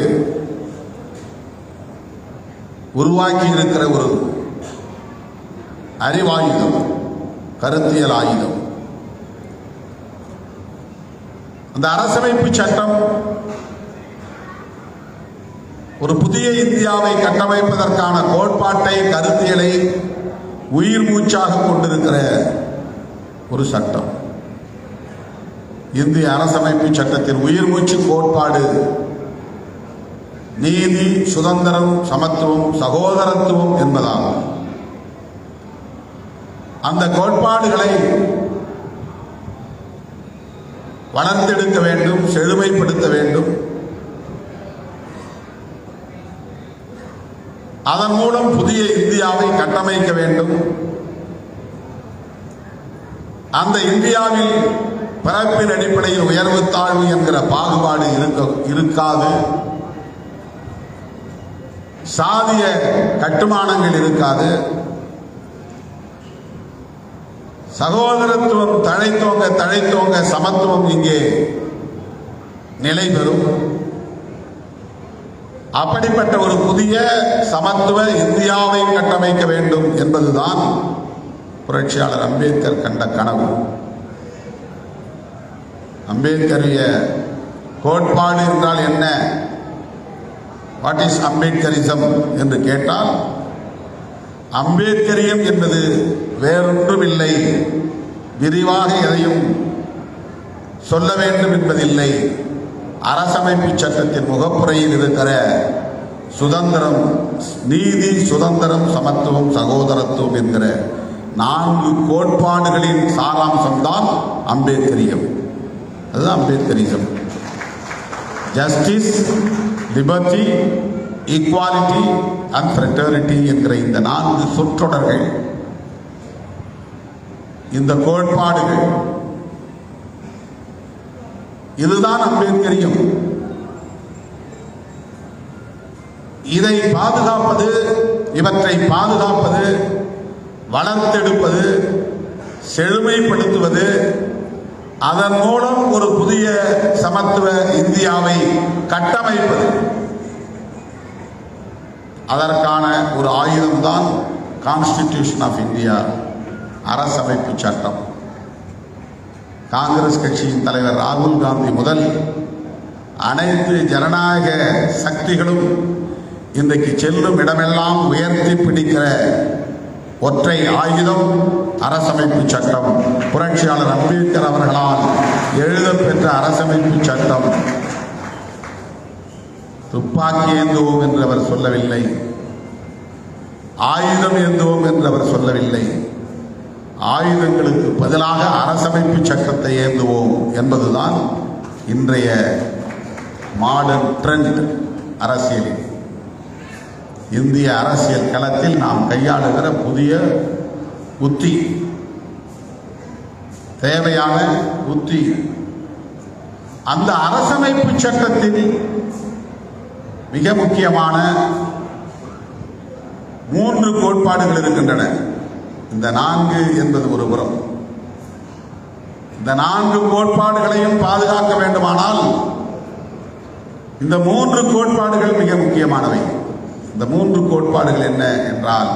உருவாக்கி இருக்கிற ஒரு அறிவாயுதம், கருத்தியல் ஆயுதம். அந்த அரசமைப்பு சட்டம் ஒரு புதிய இந்தியாவை கட்டமைப்பதற்கான கோட்பாட்டை, கருத்தியலை உயிர் மூச்சாக கொண்டிருக்கிற ஒரு சட்டம். இந்திய அரசமைப்பு சட்டத்தின் உயிர் மூச்சு கோட்பாடு நீதி, சுதந்திரம், சமத்துவம், சகோதரத்துவம் என்பதாகும். அந்த கோட்பாடுகளை வளர்த்தெடுக்க வேண்டும், செழுமைப்படுத்த வேண்டும். அதன் மூலம் புதிய இந்தியாவை கட்டமைக்க வேண்டும். அந்த இந்தியாவில் பிறப்பின் அடிப்படையில் உயர்வு தாழ்வு என்கிற பாகுபாடு இருக்காது. சாதிய கட்டுமானங்கள் இருக்காது. சகோதரத்துவம் தழைத்தோங்க சமத்துவம் இங்கே நிலை பெறும். அப்படிப்பட்ட ஒரு புதிய சமத்துவ இந்தியாவை கட்டமைக்க வேண்டும் என்பதுதான் புரட்சியாளர் அம்பேத்கர் கண்ட கனவு. அம்பேத்கரிய கோட்பாடு என்றால் என்ன? வாட் இஸ் அம்பேத்கரிசம் என்று கேட்டால், அம்பேத்கரியம் என்பது வேறொன்றும் இல்லை, விரிவாக எதையும் சொல்ல வேண்டும் என்பதில்லை. அரசமைப்பு சட்டத்தின் முகப்புறையில் இருக்கிற சுதந்திரம், நீதி, சுதந்திரம், சமத்துவம், சகோதரத்துவம் என்கிற 4 கோட்பாடுகளின் சாராம்சம்தான் அம்பேத்கரியம். அதுதான் Ambedkarism. Justice, liberty, equality and fraternity என்கிற இந்த 4 சொற்றொடர்கள், இந்த கோட்பாடுகள், இதுதான் அம்பேத்கரியம். இதை பாதுகாப்பது, இவற்றை பாதுகாப்பது, வளர்த்தெடுப்பது, செழுமைப்படுத்துவது, அதன் மூலம் ஒரு புதிய சமத்துவ இந்தியாவை கட்டமைப்பது, அதற்கான ஒரு ஆயுதம்தான் கான்ஸ்டிடியூஷன் ஆஃப் இந்தியா, அரசமைப்பு சட்டம். காங்கிரஸ் கட்சியின் தலைவர் ராகுல் காந்தி முதல் அனைத்து ஜனநாயக சக்திகளும் இன்றைக்கு செல்லும் இடமெல்லாம் உயர்த்தி பிடிக்கிற ஒற்றை ஆயுதம் அரசமைப்பு சட்டம். புரட்சியாளர் அம்பேத்கர் அவர்களால் எழுதப்பெற்ற அரசமைப்பு சட்டம். துப்பாக்கி ஏந்துவோம் என்று அவர் சொல்லவில்லை, ஆயுதம் ஏந்துவோம் என்று அவர் சொல்லவில்லை. ஆயுதங்களுக்கு பதிலாக அரசமைப்பு சட்டத்தை ஏந்துவோம் என்பதுதான் இன்றைய மாடர்ன் ட்ரெண்ட் அரசியலில். இந்திய அரசியல் களத்தில் நாம் கையாளுகிற புதிய உத்தி, தேவையான உத்தி. அந்த அரசமைப்பு சட்டத்தில் மிக முக்கியமான 3 கோட்பாடுகள் இருக்கின்றன. இந்த 4 என்பது ஒரு புறம். இந்த 4 கோட்பாடுகளையும் பாதுகாக்க வேண்டுமானால் இந்த 3 கோட்பாடுகள் மிக முக்கியமானவை. இந்த 3 கோட்பாடுகள் என்ன என்றால்,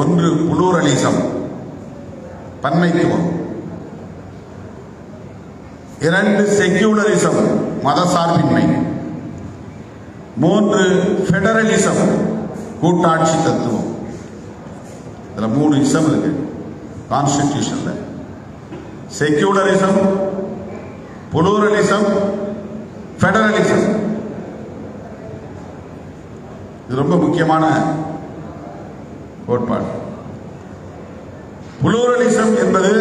ஒன்று புளூரலிசம், பன்மைத்துவம். 2 செக்யூலரிசம், மதசார்பின்மை. 3 ஃபெடரலிசம், கூட்டாட்சி தத்துவம். இதுல 3 இசம் இருக்கு கான்ஸ்டிடியூஷன்ல. Secularism, pluralism, federalism. இது ரொம்ப முக்கியமான கோட்பாடு. புளூரலிசம் என்பது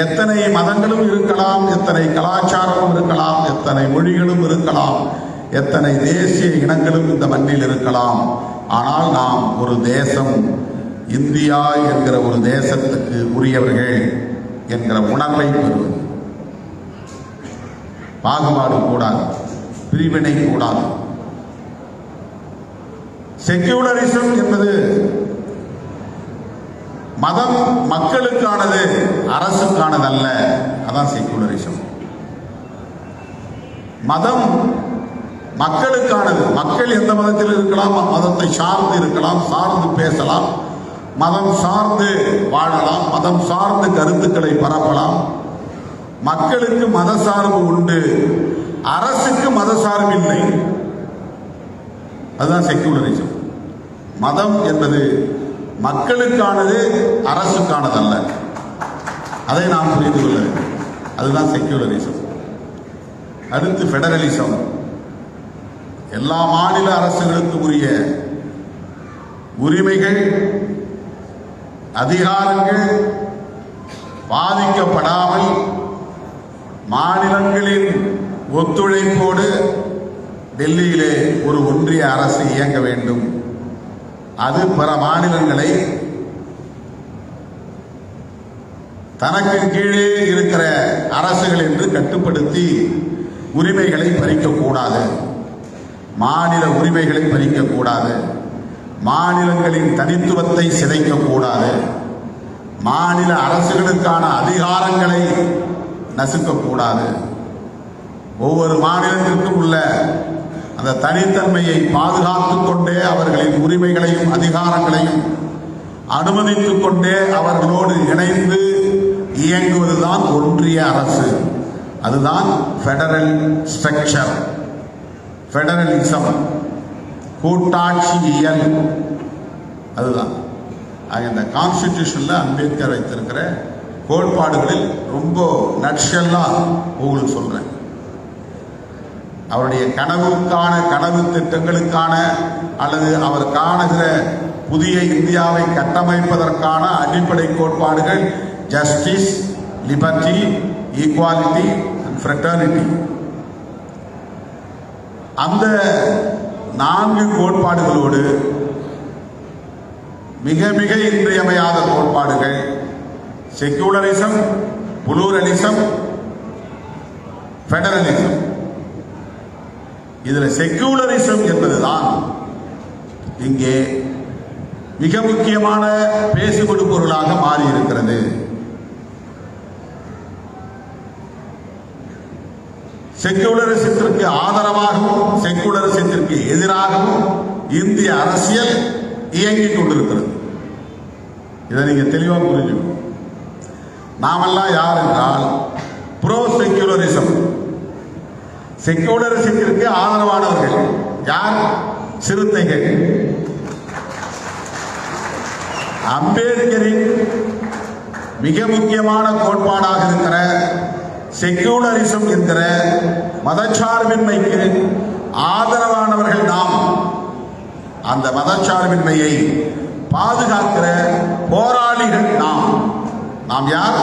எத்தனை மதங்களும் இருக்கலாம், எத்தனை கலாச்சாரமும் இருக்கலாம், எத்தனை மொழிகளும் இருக்கலாம், எத்தனை தேசிய இனங்களும் இந்த மண்ணில் இருக்கலாம். ஆனால் நாம் ஒரு தேசம், இந்தியா என்கிற ஒரு தேசத்துக்கு உரியவர்கள் என்கிற உணர்வை பெறுவது. பாகுபாடு கூடாது, பிரிவினை கூடாது. செக்யூலரிசம் என்பது மதம் மக்களுக்கானது, அரசுக்கானதல்ல. அதான் செக்யூலரிசம். மதம் மக்களுக்கானது. மக்கள் எந்த மதத்தில் இருக்கலாம், மதத்தை சார்ந்து இருக்கலாம், சார்ந்து பேசலாம், மதம் சார்ந்து வாழலாம், மதம் சார்ந்து கருத்துக்களை பரப்பலாம். மக்களுக்கு மத சார்பு உண்டு, அரசுக்கு மத சார்பு இல்லை. அதுதான் செக்யூலரிசம். மதம் என்பது மக்களுக்கானது, அரசுக்கானதல்ல. அதை நாம் புரிந்து கொள்ள வேண்டும். அதுதான் செக்யூலரிசம். அடுத்து ஃபெடரலிசம். எல்லா மாநில அரசுகளுக்கும் உரிய உரிமைகள், அதிகாரங்கள் பாதிக்கப்படாமல் மாநிலங்களின் ஒத்துழைப்போடு டெல்லியிலே ஒரு ஒன்றிய அரசு இயங்க வேண்டும். அது பிற மாநிலங்களை தனக்கு கீழே இருக்கிற அரசுகள் என்று கட்டுப்படுத்தி உரிமைகளை பறிக்கக்கூடாது, மாநில உரிமைகளை பறிக்கக்கூடாது, மாநிலங்களின் தனித்துவத்தை சிதைக்கக்கூடாது, மாநில அரசுகளுக்கான அதிகாரங்களை நசுக்கக்கூடாது. ஒவ்வொரு மாநிலத்திற்கும் உள்ள அந்த தனித்தன்மையை பாதுகாத்துக் கொண்டே அவர்களின் உரிமைகளையும் அதிகாரங்களையும் அனுமதித்துக் கொண்டே அவர்களோடு இணைந்து இயங்குவதுதான் ஒன்றிய அரசு. அதுதான் ஃபெடரல் ஸ்ட்ரக்சர், ஃபெடரலிசம், கூட்டாட்சியியல். அதுதான் இந்த கான்ஸ்டிடியூஷன்ல அம்பேத்கர் வைத்திருக்கிற கோட்பாடுகளில் ரொம்ப நட்ஷெல்லா உங்களுக்கு சொல்றேன். அவருடைய கனவு திட்டங்களுக்கான அல்லது அவர் காணுகிற புதிய இந்தியாவை கட்டமைப்பதற்கான அடிப்படை கோட்பாடுகள் justice, liberty, equality and fraternity. அந்த 4 கோட்பாடுகளோடு மிக மிக இன்றியமையாத கோட்பாடுகள் செக்யூலரிசம், புளூரலிசம், ஃபெடரலிசம். இதுல செக்யூலரிசம் என்பதுதான் இங்கே மிக முக்கியமான பேசுபடு பொருளாக மாறி இருக்கிறது. செக்யூலரிசத்திற்கு ஆதரவாகவும் செக்யூலரிசத்திற்கு எதிராகவும் இந்திய அரசியல் இயங்கிக் கொண்டிருக்கிறது. இதை நீங்க தெளிவா புரிஞ்சுக்கணும். நாமெல்லாம் யார் என்றால் ப்ரோ செக்யூலரிசம், செக்யூலரிசத்திற்கு ஆதரவானவர்கள். யார்? சிறுத்தைகள். அம்பேத்கரின் மிக முக்கியமான கோட்பாடாக இருக்கிற செக்யூலரிசம் என்கிற மதச்சார்பின்மைக்கு ஆதரவானவர்கள் நாம். அந்த மதச்சார்பின்மையை பாதுகாக்கிற போராளிகள் நாம். நாம் யார்?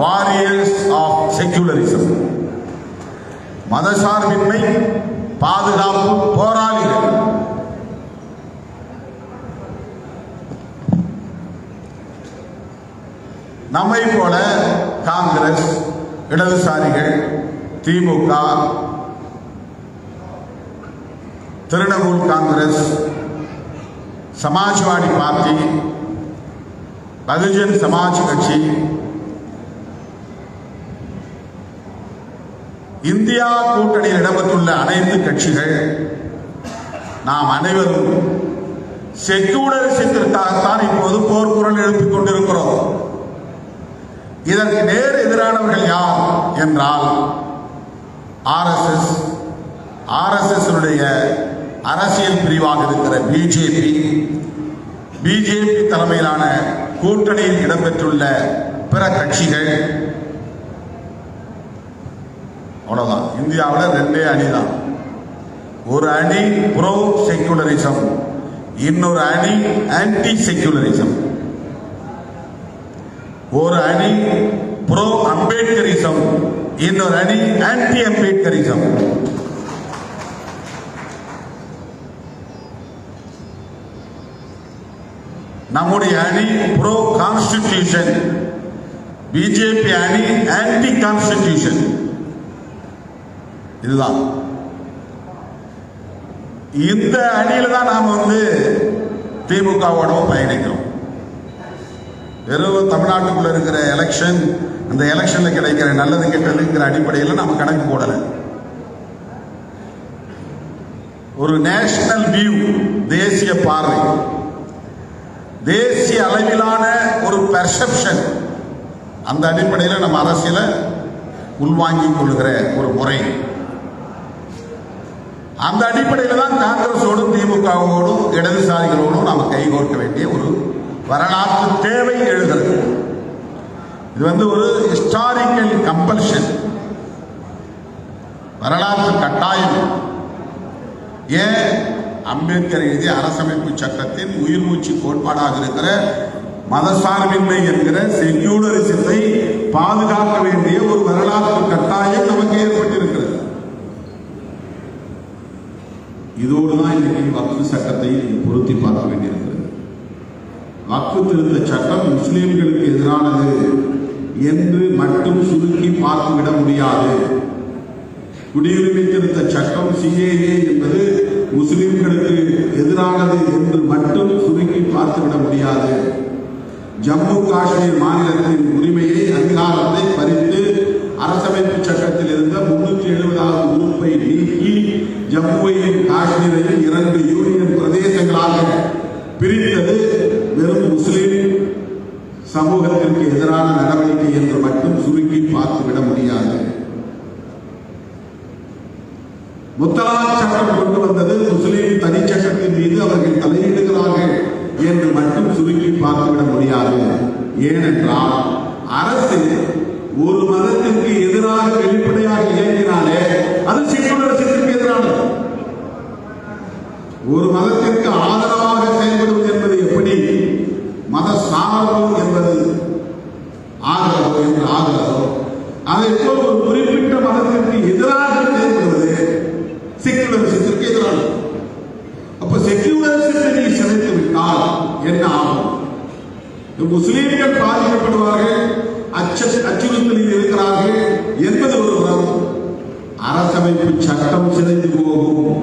Warriors of secularism. மதசார்பின்மை பாதுகாப்பு போராளிகள். நம்மை போல காங்கிரஸ், இடதுசாரிகள், திமுக, திரிணாமுல் காங்கிரஸ், சமாஜ்வாடி பார்ட்டி, பகுஜன் சமாஜ் கட்சி, இந்தியா கூட்டணியில் இடம்பெற்றுள்ள அனைத்து கட்சிகள் நாம் அனைவரும் செக்யூலரிசத்திற்காகத்தான் இப்போது போர்க்குரல் எழுப்பிக் கொண்டிருக்கிறோம். இதற்கு நேர் எதிரானவர்கள் யார் என்றால் ஆர்எஸ்எஸ் அரசியல் பிரிவாக இருக்கிற பிஜேபி தலைமையிலான கூட்டணியில் இடம்பெற்றுள்ள பிற கட்சிகள். அவ்வளவுதான். இந்தியாவில் 2 அணிதான். ஒரு அணி ப்ரோ செக்யூலரிசம், இன்னொரு அணி ஆன்டி செக்யூலரிசம். ஒரு அணி ப்ரோ அம்பேத்கரிசம், இன்னொரு அணி ஆன்டி அம்பேத்கரிசம். நம்முடைய அணி ப்ரோ கான்ஸ்டிடியூஷன், பிஜேபி அணி ஆன்டி கான்ஸ்டிடியூஷன். இதுதான். இந்த அணியில தான் நாம திமுகவோட பயணிக்கிறோம். வெறும் தமிழ்நாட்டுக்குள்ள இருக்கிற எலெக்ஷன், அந்த எலெக்ஷன்ல கிடைக்கிற நல்லது கெட்டதுங்கிற அடிப்படையில் நாம கணக்கு போடல. ஒரு நேஷனல் வியூ, தேசிய பார்வை, தேசிய அளவிலான ஒரு பெர்செப்ஷன், அந்த அடிப்படையில் நம்ம அரசியலை உள்வாங்கிக் கொள்கிற ஒரு முறை. அந்த அடிப்படையில் தான் காங்கிரஸோடும் திமுகவோடும் இடதுசாரிகளோடும் நாம் கைகோர்க்க வேண்டிய ஒரு வரலாற்று தேவை எழுகிறது. இது ஒரு ஹிஸ்டாரிக்கல் கம்பல்ஷன், வரலாற்று கட்டாயம். ஏன் அம்பேத்கர் எழுதிய அரசமைப்பு சட்டத்தின் உயிர் மூச்சு கோட்பாடாக இருக்கிற மதசார்பின்மை என்கிற செக்யூலரிசத்தை பாதுகாக்க வேண்டிய ஒரு வரலாற்று கட்டாயம் நமக்கு ஏற்பட்டிருக்கிறது. இதோடுதான் இன்னைக்கு வக்ஃப் சட்டத்தை பொருத்தி பார்க்க வேண்டியிருக்கிறது. வக்ஃப் திருத்த சட்டம் முஸ்லிம்களுக்கு எதிரானது என்று மட்டும் சுருக்கி பார்த்துவிட முடியாது. குடியுரிமை திருத்த சட்டம் CAA என்பது முஸ்லிம்களுக்கு எதிரானது என்று மட்டும் சுருக்கி பார்த்துவிட முடியாது. ஜம்மு காஷ்மீர் மாநிலத்தின் உரிமையை, அதிகாரத்தை பறித்து அரசமைப்பு சட்டத்தில் இருந்த 370வது உறுப்பை நீக்கி ஜம்முவையும் காஷ்மீரையும் 2 யூனியன் பிரதேசங்களாக பிரித்தது வெறும் முஸ்லிம் சமூகத்திற்கு எதிரான நடவடிக்கை என்று மட்டும் சுருக்கி பார்த்துவிட முடியாது. முத்தலாக் சட்டம் கொண்டு வந்தது முஸ்லிம் தனிச்சட்டத்தின் மீது அவர்கள் தலையிடுகிறார்கள் என்று மட்டும் சுருக்கி பார்த்துவிட முடியாது. ஏனென்றால் அரசு ஒரு மதத்திற்கு எதிராக வெளிப்படையாக இயங்கினாலே அது செக்யூலரிசத்திற்கு எதிரானது. ஒரு மதத்திற்கு ஆதரவாக செயல்படுவது என்பது எப்படி மத சார்பு என்பது ஆதரவு என்று ஆதரவு, அதை போல் ஒரு குறிப்பிட்ட மதத்திற்கு எதிராக செயல்படுவது செக்யூலரிசத்திற்கு எதிரானது. அப்ப செக்யூலரிசத்தை நீ சிதைத்து விட்டால் என்ன ஆகும்? முஸ்லீம்கள் பாதிக்கப்படுவார்கள், அச்சுறுத்தலில் இருக்கிறார்கள் என்பது ஒரு புறம். அரசமைப்பு சட்டம் சிதைந்து போகும்.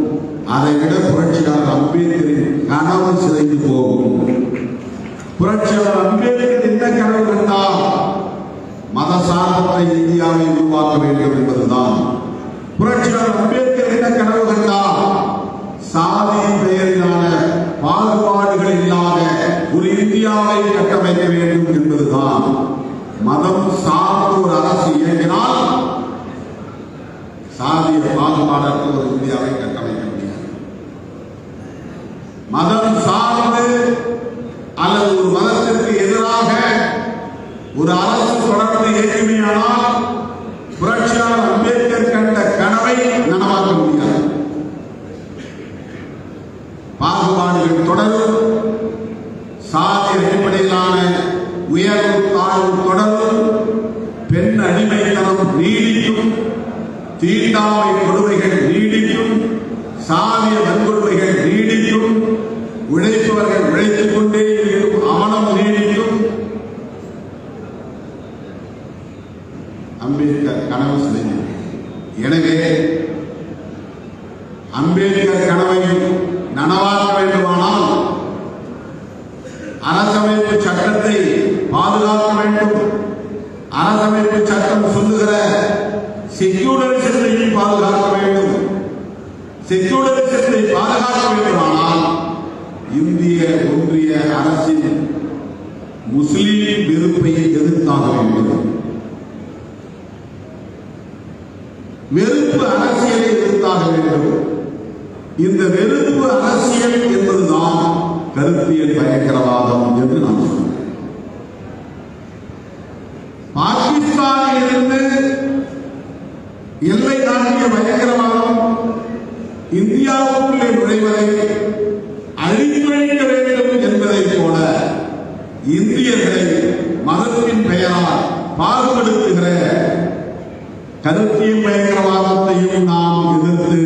அதை விட புரட்சியாளர் அம்பேத்கரின் கனவு சிதைந்து போகும். புரட்சியாளர் அம்பேத்கர் என்ன கனவு கண்டார்? மதசார்பற்ற இந்தியாவை உருவாக்க வேண்டும் என்பதுதான். புரட்சியாளர் அம்பேத்கர் என்ன கனவு கண்டார்? சாதி பெயரிலான பாகுபாடுகள் இல்லாத ஒரு இந்தியாவை கட்டமைக்க வேண்டும் என்பதுதான். மதம் சார்ந்த ஒரு அரசு இயங்கினால் சாதிய பாகுபாடற்ற ஒரு இந்தியாவை கட்டமைக்க முடியாது. மதம் சார்ந்து அல்லது ஒரு மதத்திற்கு எதிராக ஒரு அரசு தொடர்ந்து இயக்குமையானால் புரட்சியாளர் அம்பேத்கர் கண்ட கனவை நனவாக்க முடியாது. பாகுபாடுகள் தொடரும், சாதி அடிப்படையிலான உயர்வு தாழ்வு தொடரும், பெண் அடிமைத்தனம் நீடிக்கும், தீண்டாமை கொடுமைகள் நீடிக்கும், சாதிய வன்கொடுமைகள் நீடிக்கும், உழைப்பவர்கள் உழைத்துக் கொண்டே இருக்கும் அவலம் நீடிக்கும். அம்பேத்கர் கனவு சிதைந்தது. எனவே அம்பேத்கர் கனவை நனவாக்க வேண்டுமானால் அரசமைப்பு சட்டத்தை பாதுகாக்க வேண்டும். அரசமைப்பு சட்டம் சொல்லுகிற செக்யூலரிசத்தை பாதுகாக்க வேண்டும். செக்யூலரிசத்தை பாதுகாக்க வேண்டுமானால் இந்திய ஒன்றிய அரசின் முஸ்லிம் வெறுப்பை எதிர்த்தாக வேண்டும். வெறுப்பு அரசியலை எதிர்த்தாக வேண்டும். இந்த வெறுப்பு அரசியல் என்பதுதான் கருத்தியல் பயங்கரவாதம் என்று நான் சொல்றேன். பாகிஸ்தானில் இருந்து எல்லை தாண்டிய பயங்கரவாதம் இந்தியாவுக்குள்ளே நுழைவதை அழித்தொழிக்க வேண்டும் என்பதைப் போல இந்தியர்களை மதத்தின் பெயரால் பாகுபடுத்துகிற கருத்தியல் பயங்கரவாதத்தையும் நாம் எதிர்த்து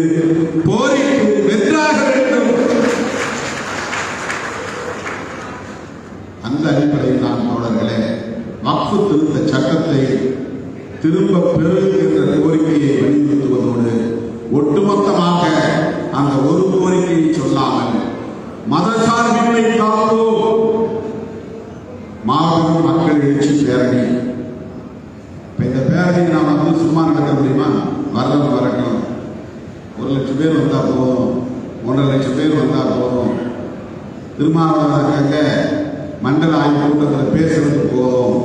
போரிட்டு வென்றாக வேண்டும். அந்த அடிப்படையில் நான் தோழர்களே வக்ஃபு திருத்த சட்டத்தை திரும்ப பெறு என்ற கோரிக்கையை வலியுறுத்துவதோடு ஒட்டுமொத்தமாக அந்த ஒரு கோரிக்கையை சொல்லாமல் மதசார்பின்மை காப்போம் மாபெரும் மக்கள் எழுச்சி பேரணி. இந்த பேரணியை நாம் வந்து சும்மா நடக்க முடியுமா? வரணும் வரணும். 1,00,000 பேர் வந்தா போதும், 1,50,000 பேர் வந்தா போதும். திருமாவளவன் மண்டல ஆய்வு கூட்டத்தில் பேசுறது போதும்,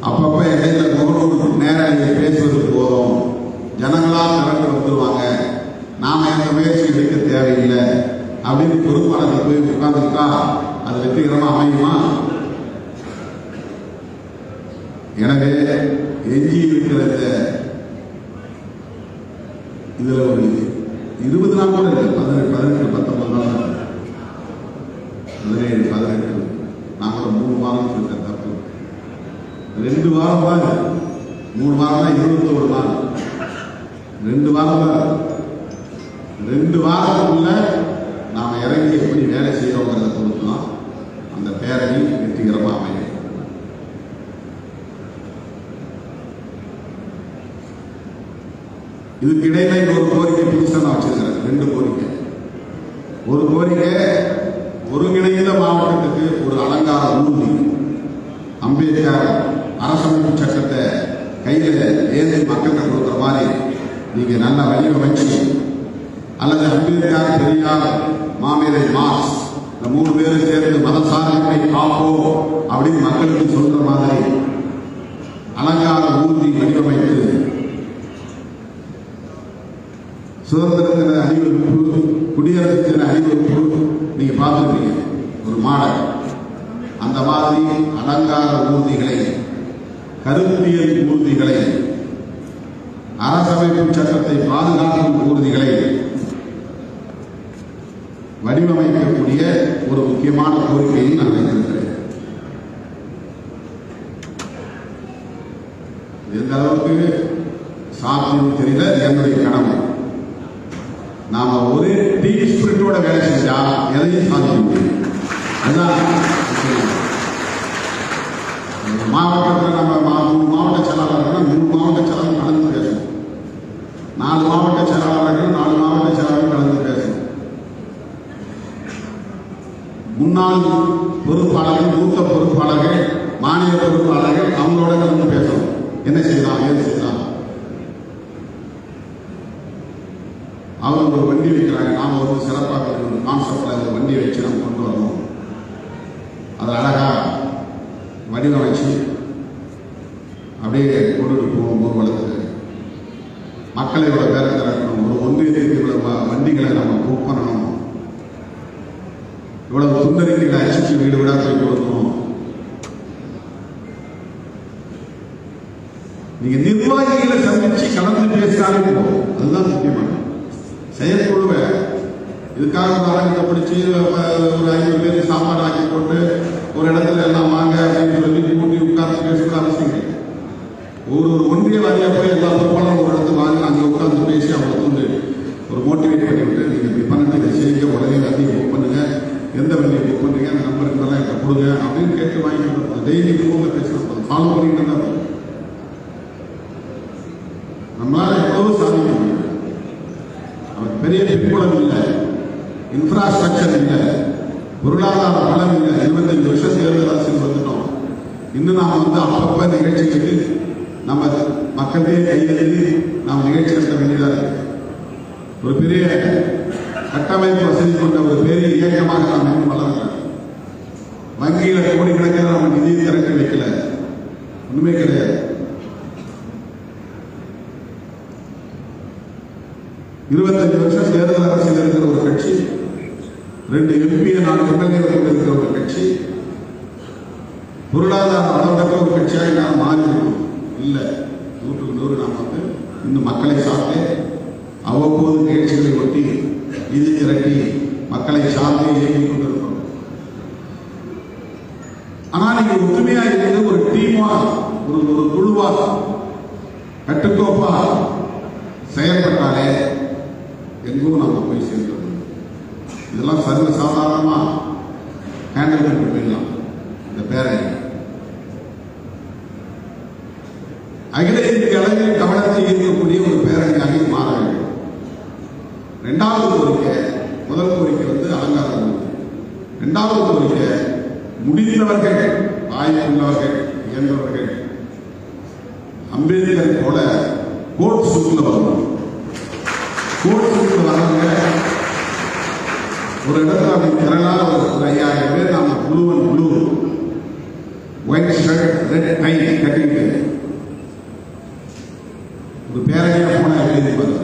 அப்பப்ப இடையில முகநூல் நேரடியை பேசுவது போதும், ஜனங்களால் திரண்டு வந்துருவாங்க, நாம எந்த முயற்சி எடுக்க தேவையில்லை அப்படின்னு பொறுப்பாளர்கள் போய் உட்கார்ந்துருக்கா அது வெற்றிகரமா அமையுமா? எனவே எஞ்சி இருக்கிற இதுல ஒரு 20 நாள் கூட இல்லை, 18, 19 நாள், 17, 18, நான் கூட 3 வாரம் இருக்க தப்பு. 2 வாரம் தான், 3 வாரம் தான் 21 நாள், 2 வாரம் தான். 2 வாரத்துக்குள்ள நாம இறங்கி எப்படி வேலை செய்யறோங்கிறத பொறுத்து தான் அந்த பேரணி வெற்றிகரமா அமையும். இதுக்கு இடையில ஒரு கோரிக்கை புதுசாக நான் வச்சிருக்கிறேன். 2 கோரிக்கை. ஒரு கோரிக்கை, ஒருங்கிணைந்த மாவட்டத்துக்கு ஒரு அலங்கார ஊர்தி, அம்பேத்கர் அரசமைப்பு சட்டத்தை கையில் ஏந்தி மக்கள்கிட்ட கொடுக்குற மாதிரி நீங்க நல்ல வடிவமைச்சு, அல்லது அம்பேத்கர், பெரியார், மாமேதை மார்க்ஸ் இந்த 3 பேரும் சேர்ந்து மதசார்பின்மை காப்போம் அப்படின்னு மக்களுக்கு சொல்ற மாதிரி அலங்கார ஊர்தி வடிவமைத்து சுதந்திர தின அணிவகுப்பு, குடியரசு தின அணிவகுப்பு நீங்க பார்த்துருப்பீங்க, ஒரு மாடல். அந்த மாதிரி அலங்கார ஊர்திகளை, கருத்தியல் ஊர்திகளை, அரசமைப்பு சட்டத்தை பாதுகாக்கும் ஊர்திகளை வடிவமைக்கக்கூடிய ஒரு முக்கியமான கோரிக்கையை நான் வைத்திருக்கிறேன். எந்த அளவுக்கு சாத்தியம் தெரியல, என்னுடைய கனவு. நாம ஒரே டீம் ஸ்பிரிட்டோட வேலை செஞ்சா எதையும் சாதிக்க முடியும். அதுதான் மாவட்டத்தில் நம்ம 3 மாவட்ட செயலாளர்கள் 3 மாவட்ட செயலாளர் கலந்து பேசணும், 4 மாவட்ட செயலாளர்கள் 4 மாவட்ட செயலாளர்கள் கலந்து பேசணும். முன்னாள் பொறுப்பாளர்கள், மூத்த பொறுப்பாளர்கள், மாநில பொறுப்பாளர்கள் அவங்களோட கலந்து பேசணும். என்ன செய்யலாம், ஏது செய்யலாம். அவங்க ஒரு வண்டி வைக்கிறாங்க, நாம ஒரு சிறப்பாக ஒரு கான்செப்ட்ல ஒரு வண்டி வச்சு நம்ம கொண்டு வரணும். அதை அழகா வடிவமைச்சு அப்படியே கொண்டுட்டு போவோம் ஊர்வலத்துக்கு. மக்களை இவ்வளவு பேரை திரட்டணும், ஒரு ஒன்றியத்துக்கு இவ்வளவு வண்டிகளை நம்ம புக் பண்ணணும், இவ்வளவு துண்டறிக்கைகளை அச்சிட்டு வீடு வீடா போய் கொடுக்கணும். நீங்க நிர்வாகிகளை சந்திச்சு கலந்து பேசினாலே போதும். அதுதான் முக்கியமான செயற்குழுவை. இதுக்காக அரங்கத்தை பிடிச்சி ஒரு 5 பேர் சாப்பாடு ஆக்கி போட்டு ஒரு இடத்துல எல்லாம் வாங்க அப்படின்னு சொல்லி கூட்டி உட்கார்ந்து பேசுகிற அவசியம் இல்லை. ஒரு ஒன்றிய வாரியா போய் எல்லா பொறுப்பாளரும் ஒரு இடத்துல வாங்கி அங்கே உட்கார்ந்து பேசி அவங்களை வந்து ஒரு மோட்டிவேட் பண்ணிவிட்டு நீங்க இப்படி பண்ணிட்டு இதை செய்யுங்க, உடனே வண்டியை புக் பண்ணுங்க, எந்த வண்டியை புக் பண்ணுறீங்க, அந்த நம்பருக்கெல்லாம் இதை கொடுங்க அப்படின்னு கேட்டு வாங்கிட்டு டெய்லி ஃபோனில் பேசுகிறோம், ஃபாலோ பண்ணிட்டு தான் நம்மளால எவ்வளவு சாதிக்க முடியும். அவருக்கு பெரிய பின்புலம் இல்லை, இன்ஃப்ராஸ்ட்ரக்சர் இல்லை, பொருளாதார பலம் இல்லை. 25 வருஷம் தேர்தல் அரசியல் வந்துட்டோம். இன்னும் நாம் வந்து அப்பப்ப நிகழ்ச்சிகளுக்கு நம்ம மக்களே கையெழுதி நாம் நிகழ்ச்சி நடத்த வேண்டியதாக இருக்கு. ஒரு பெரிய கட்டமைப்பு வசதி கொண்ட ஒரு பெரிய இயக்கமாக நாம் இன்னும் வளரல. வங்கியில கோடிக்கணக்கில் நம்ம நிதி திரட்டி வைக்கல, ஒண்ணுமே கிடையாது. 25 வருஷம் தேர்தல் அரசியல் இருக்கிற ஒரு கட்சி, 2 MP 4 MLA இருக்கிற ஒரு கட்சி, பொருளாதார வளர்ந்த ஒரு கட்சியாக நாம் மாறிவிடும். இல்லை, 100க்கு 100 நாம் வந்து இன்னும் மக்களை சார்ந்தே அவ்வப்போது நிகழ்ச்சிகளை ஒட்டி இது திரட்டி மக்களை சார்ந்து இயங்கிக் கொண்டிருக்கிறோம். ஆனால் நீங்க ஒற்றுமையா இருந்து ஒரு டீமா ஒரு குழுவா கட்டுக்கோப்பா செயல்பட்டாலே எங்கும் நம்ம போய் சேர்ந்தோம். இதெல்லாம் சர்வ சாதாரணமா ஹேண்டில் பண்ணி போயிடலாம். இந்த பேரணி அகில இந்திய அளவில் கவனத்தை ஈர்க்கக்கூடிய ஒரு பேரணியாக மாற வேண்டும். இரண்டாவது கோரிக்கை, முதல் கோரிக்கை அலங்காரம். இரண்டாவது கோரிக்கை, முடிந்தவர்கள், வாய்ப்புள்ளவர்கள், இயன்றவர்கள் அம்பேத்கர் போல கோட் சூட்ல வரணும். கோட் சூட்ல வரவங்க ஒரு இடத்துல அப்படி திரளாக ஒரு 5000 பேர் நாம blue and blue white shirt red tie கட்டிட்டு ஒரு பேரணியா போனா எப்படி பார்த்து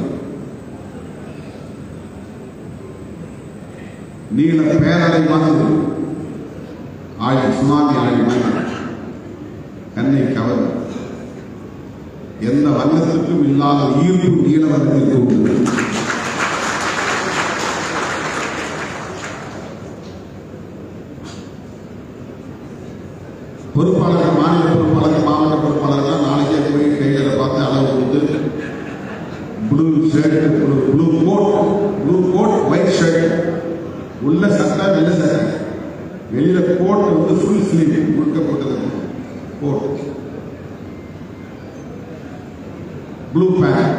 நீள பேரலை மாதிரி ஆயுள் சுனாமி ஆயுள் மாதிரி கண்ணை கவர் எந்த வண்ணத்திற்கும் இல்லாத ஈர்ப்பு நீள வண்ணத்திற்கு உண்டு. பொறுப்பாளர்கள், மாநில பொறுப்பாளர்கள், மாவட்ட பொறுப்பாளர்கள் நாளைக்கே போய் கைகளை பார்த்து அளவு கொடுத்து blue shirt, blue coat, white shirt, உள்ள சட்டை, வெள்ளை சட்டை, வெளியில கோட் ஃபுல் ஸ்லீவ் முழுக்க போட்டது coat, blue pant,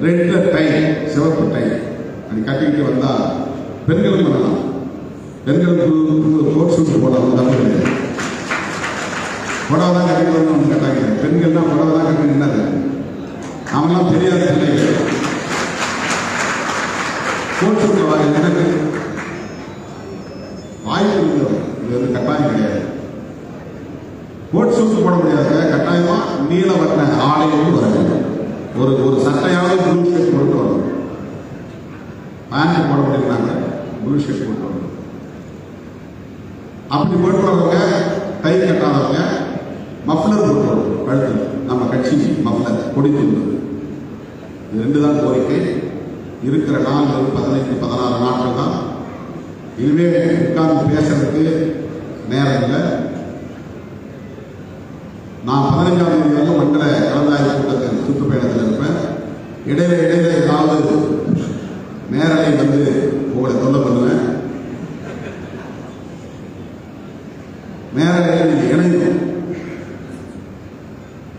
red tie, சிவப்பு டை அது கட்டிக்கிட்டு வந்தா பெண்களும் பண்ணலாம். பெண்களுக்கு கோட் சூட் போடலாம், தப்பு கிடையாது. புடவை தான் கட்டிட்டு வரணும் கேட்டாங்க. பெண்கள்லாம் புடவை தான் கட்டி நின்னது. அவங்களாம் தெரியாத பிள்ளைகள் கோட் சூட் எனக்கு வாய்ப்பு இருந்தது. இது கட்டாயம் கிடையாது. கோட் சூட் போட முடியாது. கட்டாயமா நீல வண்ண ஆடையோடு வர வேண்டும். ஒரு சட்டையாவது ப்ளூ ஷர்ட் போட்டு வரணும். பேண்ட் போட முடியலாங்க, ப்ளூ ஷர்ட் போட்டு வரணும். அப்படி போட்டு வரவங்க, கை கட்டாதவங்க மஃப்ளர் போட்டு வரணும். கழுத்து நம்ம கட்சி மஃப்ளர் கொடி தூண்டுறது. இது 2 தான் கோரிக்கை. இருக்கிற நாள் 15-16 நாட்கள் தான். இனிமே உட்கார்ந்து பேசுறதுக்கு நேரம் இல்லை. நான் 15ஆம் தேதி வரைக்கும் மண்டல கலந்தாய்வு கூட்டத்தில் சுற்றுப்பயணத்தில் இருப்பேன். இடையில ஏதாவது நேரலை உங்களை தொல்லை பண்ணுவேன். நேரலையில் நீங்க இணையும்.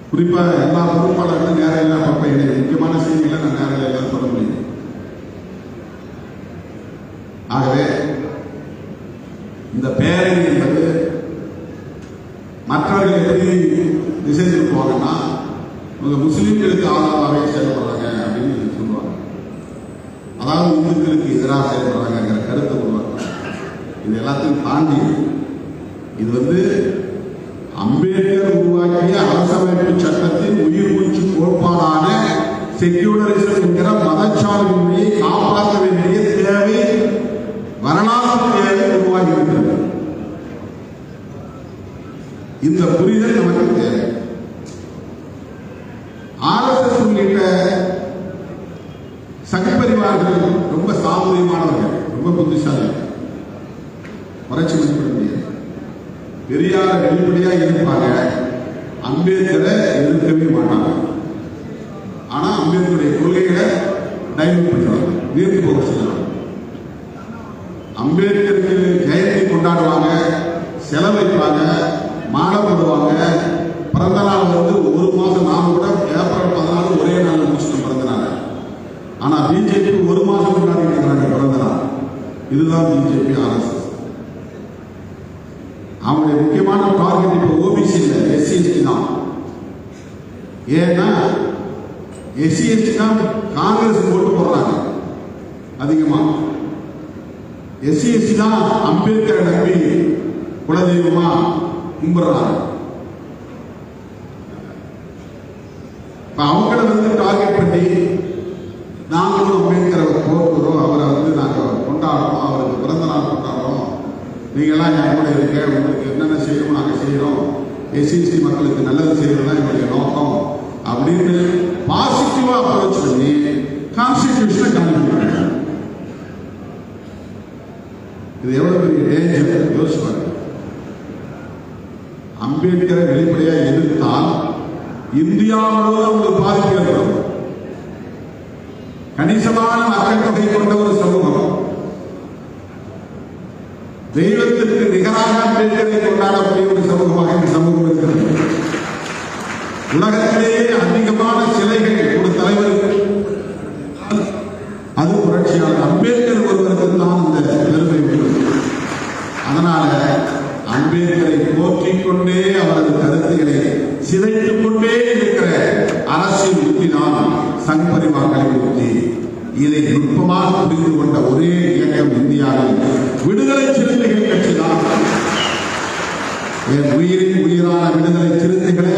குறிப்பாக எல்லா பொறுப்பாளர்களும் நேரலையில் அப்பப்ப இணையும். முக்கியமான செய்திகளை நான் நேரலையில் சொல்ல முடியும். ஆகவே இந்த பேரணி என்பது மற்றவர்கள் எப்படி திசை திருப்புவாங்கன்னா உங்க முஸ்லிம்களுக்கு ஆதரவாக செயல்படுறாங்க அப்படின்னு சொல்லுவாங்க. அதாவது இந்துக்களுக்கு எதிராக செயல்படுறாங்கிற கருத்தை உருவாக்குறாங்க. இது எல்லாத்தையும் தாண்டி இது அம்பேத்கர் உருவாக்கிய அரசமைப்பு சட்டத்தின் உயிர் மூச்சு கோட்பாடான செக்யூலரிசம் என்கிற மதச்சார்பின்மையை காப்பாற்ற வேண்டிய தேவை, வரலாற்று தேவை உருவாகி இருக்கிறது. இந்த புரிதல் நமக்கு தேவை. RSS உள்ளிட்ட சகப்பரிவார்கள் ரொம்ப சாதுரியமானவர்கள், ரொம்ப புத்திசாலி, வறட்சி மதிப்பிட முடியாது. பெரியார வெளிப்படையா இருப்பாங்க, அம்பேத்கரை எதிர்க்கவே மாட்டாங்க. ஆனா அம்பேத்கருடைய கொள்கைகளை டைவர்ட் பண்ணுவாங்க, நீர்த்து போக செய்யலாம். அம்பேத்கருக்கு ஜெயந்தி கொண்டாடுவாங்க, செலவைப்பாங்க, மாலை போடுவாங்க. பிறந்த நாள் 1 மாசம், நான் கூட ஏப்ரல் 14 ஒரே நாள் முடிச்சுட்டு பிறந்த நாள். ஆனா பிஜேபி 1 மாசம் கொண்டாடி இருக்கிறாங்க பிறந்த நாள். இதுதான் பிஜேபி RSS. அவங்களுடைய முக்கியமான டார்கெட் இப்ப ஓபிசி இல்ல, SC/ST தான். ஏன்னா SC/ST தான் காங்கிரஸ் ஓட்டு போடுறாங்க அதிகமா. SC/ST தான் அம்பேத்கரை நம்பி குலதெய்வமா கும்பிடுறாங்க. இப்ப அவங்கள டார்கெட் பண்ணி நாங்களும் அம்பேத்கரை போகிறோம், அவரை நாங்கள் கொண்டாடுறோம், அவருக்கு பிறந்த நாள் கொண்டாடுறோம், நீங்கள்லாம் என் கூட இருக்க, உங்களுக்கு என்னென்ன செய்யணும் நாங்கள் செய்கிறோம், SC/ST மக்களுக்கு நல்லது செய்யறது தான் எங்களுடைய நோக்கம் அப்படின்னு பாசிட்டிவா அப்ரோச் பண்ணி கான்ஸ்டிடியூஷன் இது எவ்வளவு பெரிய டேஞ்சர் யோசிச்சு பாருங்க. அம்பேத்கரை வெளிப்படையா எதிர்த்தால் இந்தியா முழுவதும் ஒரு பாதிப்பு ஏற்படும். கணிசமான மக்கள் தொகை கொண்ட ஒரு சமூகம் தெய்வத்திற்கு நிகராக அம்பேத்கரை கொண்டாடக்கூடிய ஒரு சமூகமாக இந்த சமூகம் இருக்கிறது. உலகத்திலேயே அதிகமான சிலைகள் ஒரு தலைவருக்கு அது புரட்சியாளர் அம்பேத்கர் ஒருவருக்கு தான் அந்த பெருமை உள்ளது. அதனால அம்பேத்கரை போற்றிக் கொண்டே அவரது கருத்துக்களை சிதைத்துக் கொண்டே இருக்கிற அரசியல் உத்தி தான் சங் பரிவார்களின் உத்தி. இதை நுட்பமாக புரிந்து கொண்ட ஒரே இயக்கம் இந்தியாவில் விடுதலை சிறுத்தைகள் கட்சி தான். என் உயிரின் உயிரான விடுதலை சிறுத்தைகளே,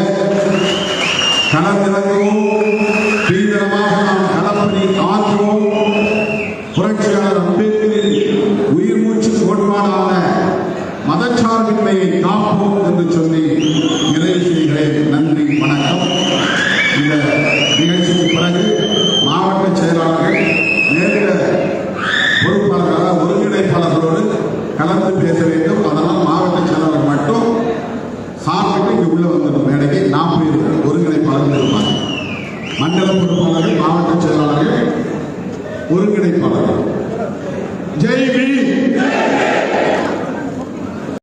களமிறங்குவோம், தீவிரமாக நாம் களப்பணி ஆற்றுவோம். புரட்சியாளர் அம்பேத்கரின் உயிர் மூச்சு கோட்பாடான மதச்சார்பின்மையை காப்போம் என்று சொல்லி நிறைவு செய்கிறேன். நன்றி, வணக்கம். இந்த நிகழ்ச்சிக்கு பிறகு மாவட்ட செயலாளர்கள் நேரிட பொறுப்பாளர்களாக ஒருங்கிணைப்பாளர்களோடு கலந்து பேச வேண்டும். அதனால் மாவட்ட செயலாளர் மட்டும் சாப்பிட்டு இங்கு உள்ள வந்த மேடைக்கு 40 ஒருங்கிணைப்பாளர்கள் இருப்பாங்க. மண்டல பொறுப்பாளர்கள், மாவட்ட செயலாளர்கள், ஒருங்கிணைப்பாளர்கள். ஜெய்